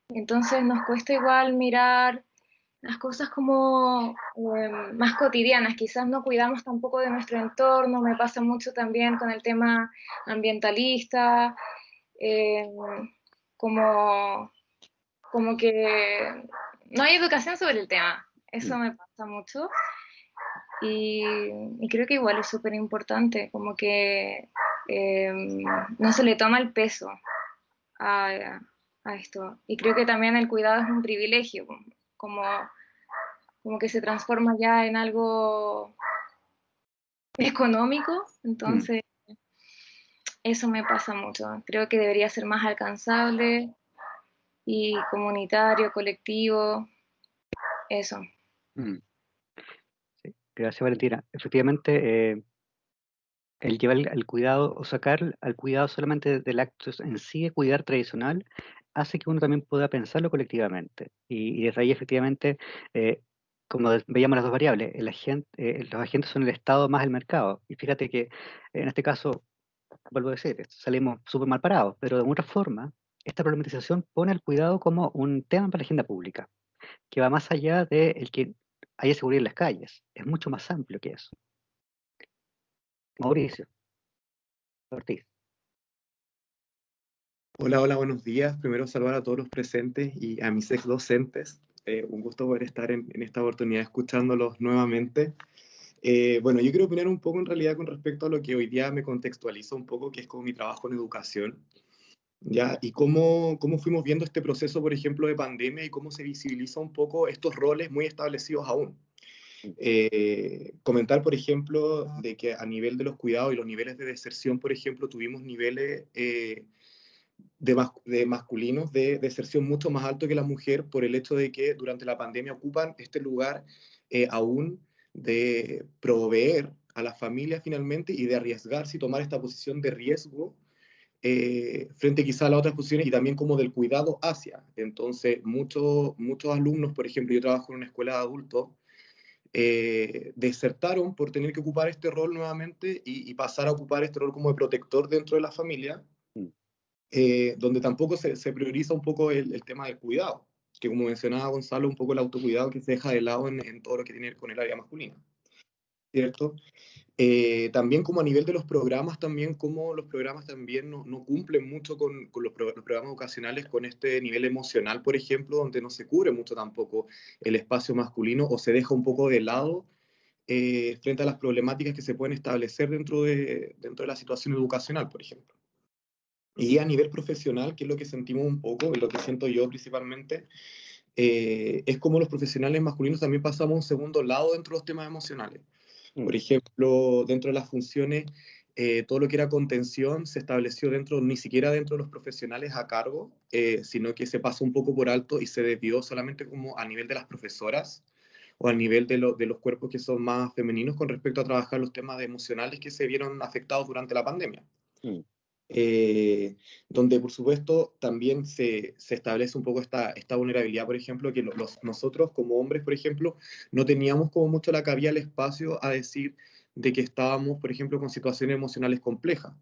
Entonces nos cuesta igual mirar las cosas como más cotidianas. Quizás no cuidamos tampoco de nuestro entorno. Me pasa mucho también con el tema ambientalista. Eh, como que no hay educación sobre el tema. Eso me pasa mucho. Y creo que igual es súper importante, como que no se le toma el peso a esto. Y creo que también el cuidado es un privilegio, como que se transforma ya en algo económico. Entonces, eso me pasa mucho. Creo que debería ser más alcanzable y comunitario, colectivo, eso. Sí, gracias, Valentina. Efectivamente, el llevar al cuidado o sacar al cuidado solamente del acto en sí de cuidar tradicional hace que uno también pueda pensarlo colectivamente. Y desde ahí, efectivamente, como veíamos las dos variables, los agentes son el Estado más el mercado. Y fíjate que en este caso, vuelvo a decir, salimos súper mal parados, pero de alguna forma, esta problematización pone el cuidado como un tema para la agenda pública, que va más allá de el que haya seguridad en las calles. Es mucho más amplio que eso. Mauricio Ortiz. Hola, hola, buenos días. Primero saludar a todos los presentes y a mis ex docentes. Un gusto poder estar en esta oportunidad escuchándolos nuevamente. Bueno, yo quiero opinar un poco en realidad con respecto a lo que hoy día me contextualiza un poco, que es como mi trabajo en educación, ¿ya? Y cómo fuimos viendo este proceso, por ejemplo, de pandemia y cómo se visibiliza un poco estos roles muy establecidos aún. Comentar, por ejemplo, de que a nivel de los cuidados y los niveles de deserción, por ejemplo, tuvimos niveles de masculinos de deserción mucho más alto que la mujer por el hecho de que durante la pandemia ocupan este lugar aún de proveer a la familia finalmente y de arriesgarse y tomar esta posición de riesgo frente quizá a las otras posiciones y también como del cuidado hacia. Entonces, muchos alumnos, por ejemplo, yo trabajo en una escuela de adultos, desertaron por tener que ocupar este rol nuevamente y pasar a ocupar este rol como de protector dentro de la familia, donde tampoco se prioriza un poco el tema del cuidado, que como mencionaba Gonzalo, un poco el autocuidado que se deja de lado en todo lo que tiene que ver con el área masculina, ¿cierto? También como a nivel de los programas, también como los programas también no cumplen mucho con los programas educacionales con este nivel emocional, por ejemplo, donde no se cubre mucho tampoco el espacio masculino o se deja un poco de lado frente a las problemáticas que se pueden establecer dentro de la situación educacional, por ejemplo. Y a nivel profesional, que es lo que sentimos un poco, y lo que siento yo principalmente, es como los profesionales masculinos también pasamos a un segundo lado dentro de los temas emocionales. Por ejemplo, dentro de las funciones, todo lo que era contención se estableció ni siquiera dentro de los profesionales a cargo, sino que se pasó un poco por alto y se desvió solamente como a nivel de las profesoras o al nivel de los cuerpos que son más femeninos con respecto a trabajar los temas emocionales que se vieron afectados durante la pandemia. Donde por supuesto también se establece un poco esta vulnerabilidad, por ejemplo, que nosotros como hombres, por ejemplo, no teníamos como mucho la cabida, el espacio a decir de que estábamos, por ejemplo, con situaciones emocionales complejas.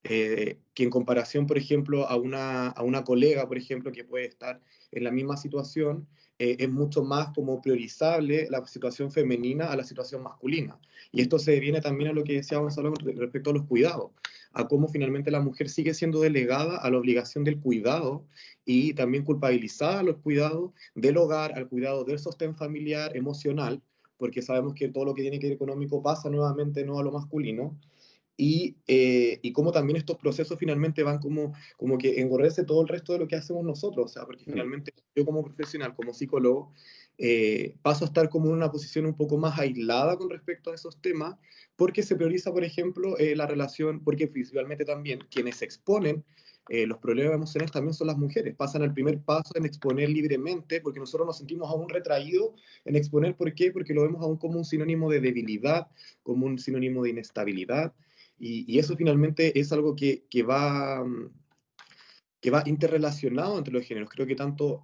Que en comparación, por ejemplo, a una colega, por ejemplo, que puede estar en la misma situación, es mucho más como priorizable la situación femenina a la situación masculina. Y esto se viene también a lo que decía Gonzalo respecto a los cuidados, a cómo finalmente la mujer sigue siendo delegada a la obligación del cuidado y también culpabilizada a los cuidados del hogar, al cuidado del sostén familiar, emocional, porque sabemos que todo lo que tiene que ver económico pasa nuevamente no a lo masculino, y cómo también estos procesos finalmente van como que engorrece todo el resto de lo que hacemos nosotros, o sea, porque finalmente yo como profesional, como psicólogo, paso a estar como en una posición un poco más aislada con respecto a esos temas, porque se prioriza, por ejemplo, la relación, porque principalmente también quienes exponen los problemas emocionales también son las mujeres, pasan al primer paso en exponer libremente, porque nosotros nos sentimos aún retraídos en exponer. ¿Por qué? Porque lo vemos aún como un sinónimo de debilidad, como un sinónimo de inestabilidad, y eso finalmente es algo que va interrelacionado entre los géneros. Creo que tanto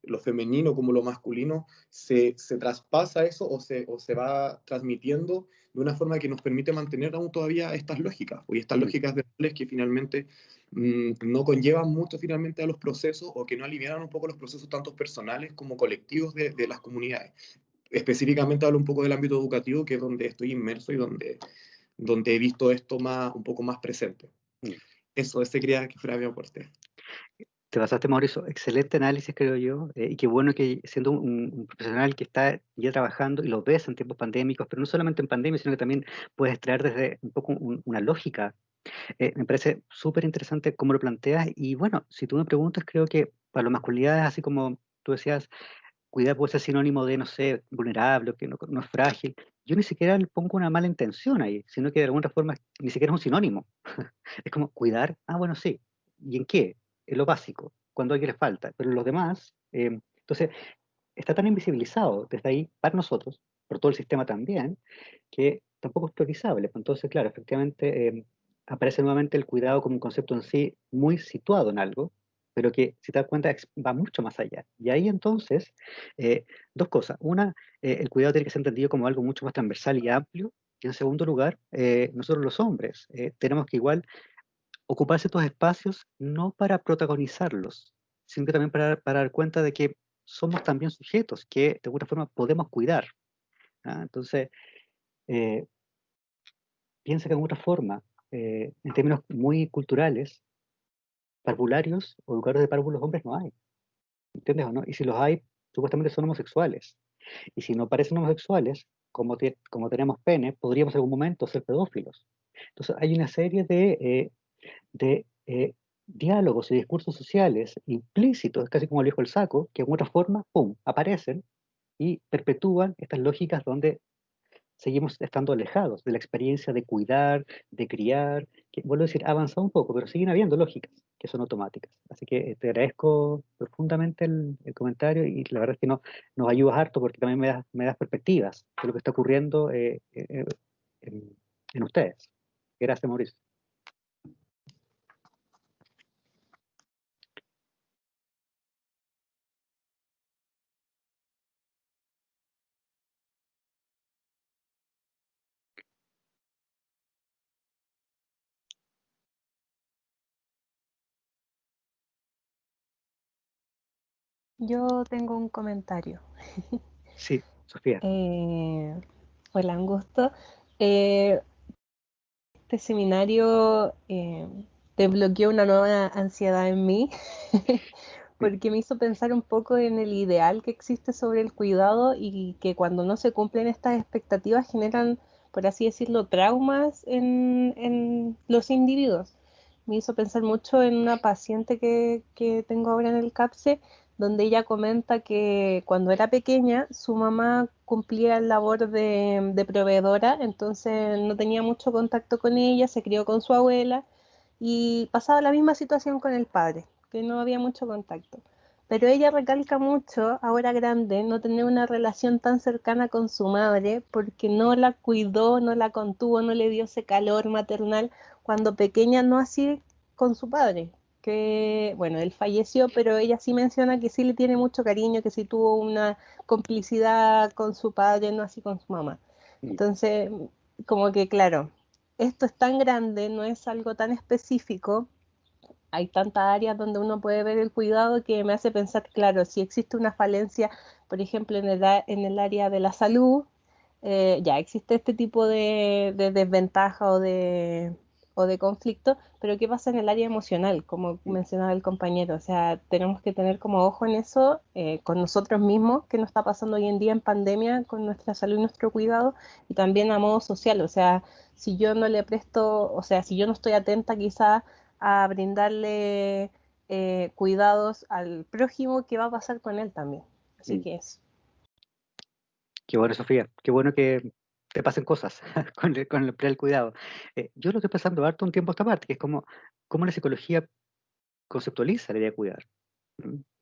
lo femenino como lo masculino se traspasa eso o se va transmitiendo de una forma que nos permite mantener aún todavía estas lógicas, y estas lógicas de roles que finalmente no conllevan mucho finalmente a los procesos o que no alivianan un poco los procesos tanto personales como colectivos de las comunidades. Específicamente hablo un poco del ámbito educativo, que es donde estoy inmerso y donde he visto esto un poco más presente. Ese quería que fuera mi aporte. Te pasaste, Mauricio. Excelente análisis, creo yo, y qué bueno que siendo un profesional que está ya trabajando y lo ves en tiempos pandémicos, pero no solamente en pandemia, sino que también puedes extraer desde un poco una lógica. Me parece súper interesante cómo lo planteas, y bueno, si tú me preguntas, creo que para la masculinidad, así como tú decías, cuidar puede ser sinónimo de, no sé, vulnerable, que no es frágil. Yo ni siquiera le pongo una mala intención ahí, sino que de alguna forma ni siquiera es un sinónimo. Es como cuidar, bueno, sí. ¿Y en qué? En lo básico, cuando a alguien le falta. Pero en los demás, entonces, está tan invisibilizado desde ahí para nosotros, por todo el sistema también, que tampoco es priorizable. Entonces, claro, efectivamente, aparece nuevamente el cuidado como un concepto en sí muy situado en algo, pero que, si te das cuenta, va mucho más allá. Y ahí entonces, dos cosas. Una, el cuidado tiene que ser entendido como algo mucho más transversal y amplio. Y en segundo lugar, nosotros los hombres tenemos que igual ocuparse estos espacios no para protagonizarlos, sino que también para dar cuenta de que somos también sujetos que de alguna forma podemos cuidar. Entonces, eh, piensa que de alguna forma, en términos muy culturales, parvularios o educadores de párvulos hombres no hay, ¿entiendes o no? Y si los hay, supuestamente son homosexuales. Y si no parecen homosexuales, como tenemos pene, podríamos en algún momento ser pedófilos. Entonces hay una serie de diálogos y discursos sociales implícitos, casi como el viejo el saco, que en otra forma, ¡pum!, aparecen y perpetúan estas lógicas donde seguimos estando alejados de la experiencia de cuidar, de criar, que vuelvo a decir, ha avanzado un poco, pero siguen habiendo lógicas que son automáticas. Así que te agradezco profundamente el comentario, y la verdad es que nos ayudas harto porque también me das perspectivas de lo que está ocurriendo en ustedes. Gracias, Mauricio. Yo tengo un comentario. Sí, Sofía. Hola, un gusto. Este seminario desbloqueó una nueva ansiedad en mí porque me hizo pensar un poco en el ideal que existe sobre el cuidado y que cuando no se cumplen estas expectativas generan, por así decirlo, traumas en los individuos. Me hizo pensar mucho en una paciente que tengo ahora en el CAPSE, donde ella comenta que cuando era pequeña su mamá cumplía el labor de proveedora, entonces no tenía mucho contacto con ella, se crió con su abuela y pasaba la misma situación con el padre, que no había mucho contacto. Pero ella recalca mucho, ahora grande, no tener una relación tan cercana con su madre porque no la cuidó, no la contuvo, no le dio ese calor maternal cuando pequeña, no así con su padre, que bueno, él falleció, pero ella sí menciona que sí le tiene mucho cariño, que sí tuvo una complicidad con su padre, no así con su mamá. Entonces, como que claro, esto es tan grande, no es algo tan específico, hay tantas áreas donde uno puede ver el cuidado que me hace pensar, claro, si existe una falencia, por ejemplo, en el área de la salud, ya existe este tipo de desventaja o de conflicto, pero ¿qué pasa en el área emocional? Como mencionaba el compañero, o sea, tenemos que tener como ojo en eso, con nosotros mismos, qué nos está pasando hoy en día en pandemia con nuestra salud y nuestro cuidado, y también a modo social, o sea, si yo no le presto, o sea, si yo no estoy atenta quizá a brindarle cuidados al prójimo, ¿qué va a pasar con él también? Así que eso. Qué bueno, Sofía. Qué bueno que te pasen cosas con el cuidado. Yo lo estoy pasando harto un tiempo a esta parte, que es como cómo la psicología conceptualiza la idea de cuidar,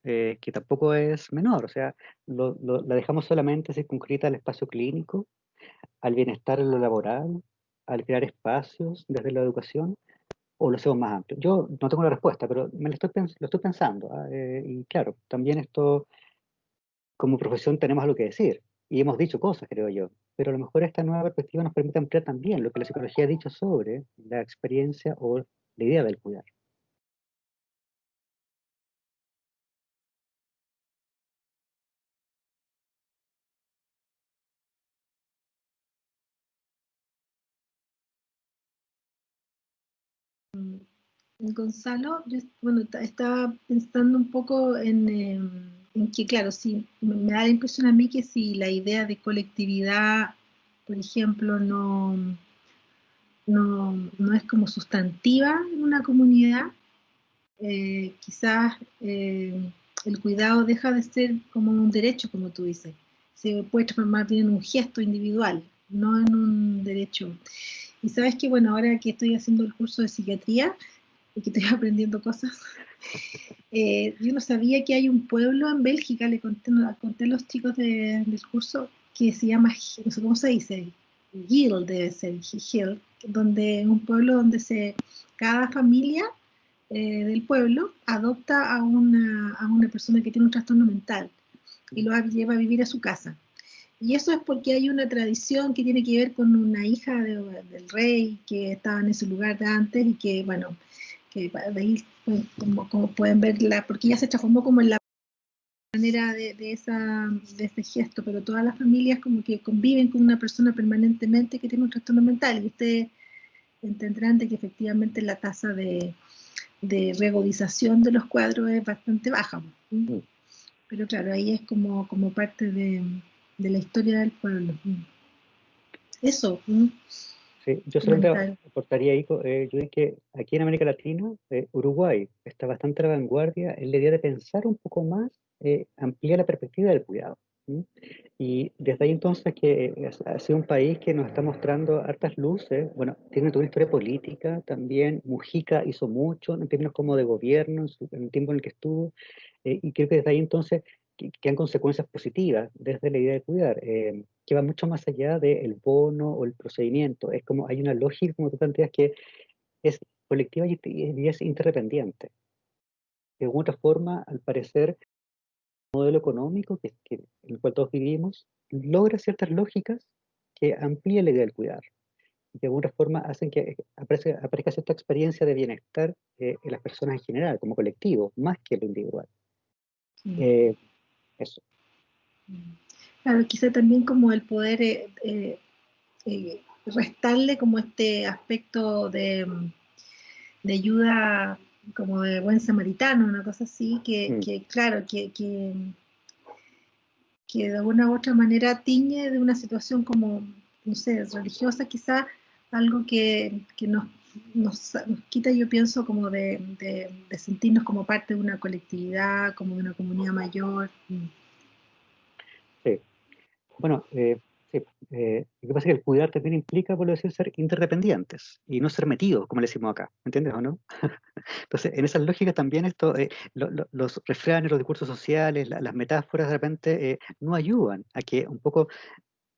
que tampoco es menor. O sea, la dejamos solamente circunscrita al espacio clínico, al bienestar en lo laboral, al crear espacios desde la educación, o lo hacemos más amplio. Yo no tengo la respuesta, pero lo estoy pensando. Y claro, también esto, como profesión, tenemos algo que decir. Y hemos dicho cosas, creo yo. Pero a lo mejor esta nueva perspectiva nos permite ampliar también lo que la psicología ha dicho sobre la experiencia o la idea del cuidar. Gonzalo, yo bueno, estaba pensando un poco en que, claro, sí, me da la impresión a mí que si la idea de colectividad, por ejemplo, no es como sustantiva en una comunidad, quizás el cuidado deja de ser como un derecho, como tú dices. Se puede transformar bien en un gesto individual, no en un derecho. Y sabes que, bueno, ahora que estoy haciendo el curso de psiquiatría y que estoy aprendiendo cosas, yo no sabía que hay un pueblo en Bélgica, conté a los chicos del curso, que se llama, no sé cómo se dice, Gil debe ser, Gil, donde un pueblo donde cada familia del pueblo adopta a una persona que tiene un trastorno mental y lo lleva a vivir a su casa. Y eso es porque hay una tradición que tiene que ver con una hija del rey que estaba en ese lugar de antes y que, bueno, que de ahí, como pueden ver, porque ella se transformó como en la manera de ese gesto, pero todas las familias como que conviven con una persona permanentemente que tiene un trastorno mental y ustedes entenderán de que efectivamente la tasa de regodización de los cuadros es bastante baja. ¿Sí? Pero claro, ahí es como parte de la historia del pueblo. Eso. Sí, yo solamente Comentar. aportaría ahí, yo diría que aquí en América Latina, Uruguay está bastante a la vanguardia en la idea de pensar un poco más, ampliar la perspectiva del cuidado. ¿Sí? Y desde ahí entonces que ha sido un país que nos está mostrando hartas luces. Bueno, tiene toda una historia política también. Mujica hizo mucho en términos como de gobierno en el tiempo en el que estuvo, y creo que desde ahí entonces quedan consecuencias positivas desde la idea de cuidar, que va mucho más allá del bono o el procedimiento. Es como hay una lógica, como tú planteas, que es colectiva y es interdependiente. De alguna otra forma, al parecer, el modelo económico en el cual todos vivimos logra ciertas lógicas que amplían la idea del cuidar. Y de alguna forma hacen que aparezca cierta experiencia de bienestar en las personas en general, como colectivo, más que lo individual. Eso. Claro, quizá también como el poder restarle como este aspecto de ayuda como de buen samaritano, una cosa así, claro, que de alguna u otra manera tiñe de una situación como, no sé, religiosa quizá, algo que nos quita, yo pienso, como de sentirnos como parte de una colectividad, como de una comunidad mayor. Sí. Bueno, sí, lo que pasa es que el cuidar también implica, por lo decir, ser interdependientes y no ser metidos, como le decimos acá, ¿me entiendes o no? Entonces, en esas lógicas también esto, los refranes, los discursos sociales, las metáforas de repente no ayudan a que un poco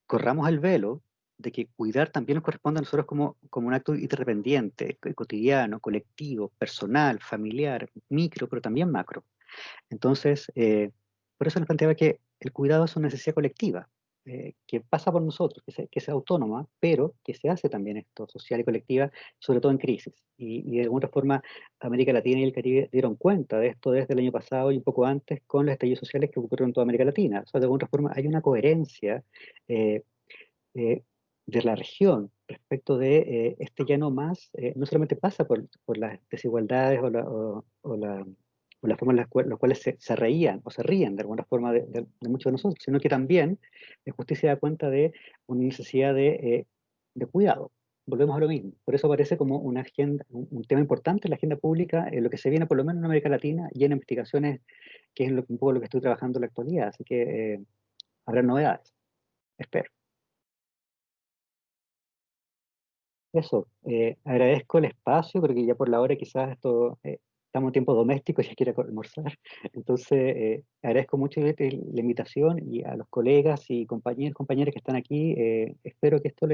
corramos el velo de que cuidar también nos corresponde a nosotros como un acto interdependiente, cotidiano, colectivo, personal, familiar, micro, pero también macro. Entonces, por eso les planteaba que el cuidado es una necesidad colectiva, que pasa por nosotros, que es autónoma, pero que se hace también esto, social y colectiva, sobre todo en crisis. Y de alguna forma, América Latina y el Caribe dieron cuenta de esto desde el año pasado y un poco antes con los estallidos sociales que ocurrieron en toda América Latina. O sea, de alguna forma hay una coherencia eh, eh, de la región respecto de este ya no más, no solamente pasa por las desigualdades o la forma en los cuales se reían o se ríen de alguna forma de muchos de nosotros, sino que también la justicia da cuenta de una necesidad de cuidado. Volvemos a lo mismo. Por eso parece como una agenda, un tema importante en la agenda pública, en lo que se viene por lo menos en América Latina y en investigaciones, que es un poco lo que estoy trabajando en la actualidad. Así que habrá novedades, espero. Eso, agradezco el espacio, porque ya por la hora quizás estamos en tiempo doméstico y ya quiero almorzar. Entonces, agradezco mucho la invitación y a los colegas y compañeras que están aquí. Espero que esto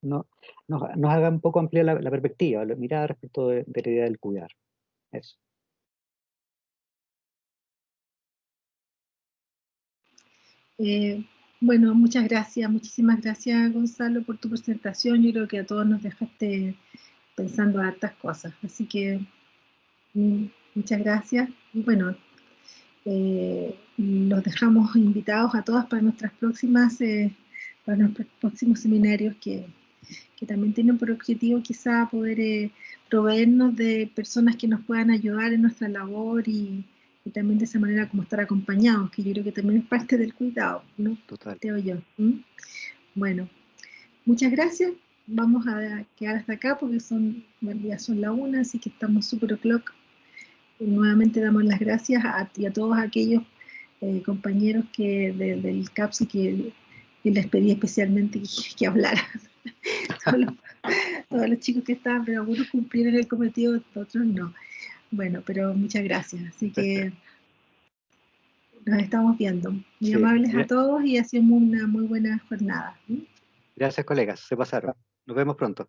no, nos haga un poco ampliar la perspectiva, la mirada respecto de la idea del cuidar. Eso. Bueno, muchas gracias, muchísimas gracias, Gonzalo, por tu presentación. Yo creo que a todos nos dejaste pensando hartas cosas. Así que muchas gracias. Y bueno, los dejamos invitados a todas para nuestros próximos seminarios que también tienen por objetivo quizá poder proveernos de personas que nos puedan ayudar en nuestra labor y también de esa manera como estar acompañados, que yo creo que también es parte del cuidado, ¿no? Total. Creo yo. Bueno, muchas gracias. Vamos a quedar hasta acá porque ya son la 1, así que estamos super o'clock. Nuevamente damos las gracias a todos aquellos compañeros del CAPS que les pedí especialmente que hablaran. todos los chicos que estaban, pero algunos cumplieron el cometido, otros no. Bueno, pero muchas gracias. Así que nos estamos viendo. Muy Sí, amables a todos y hacemos una muy buena jornada. gracias, colegas, se pasaron. Nos vemos pronto.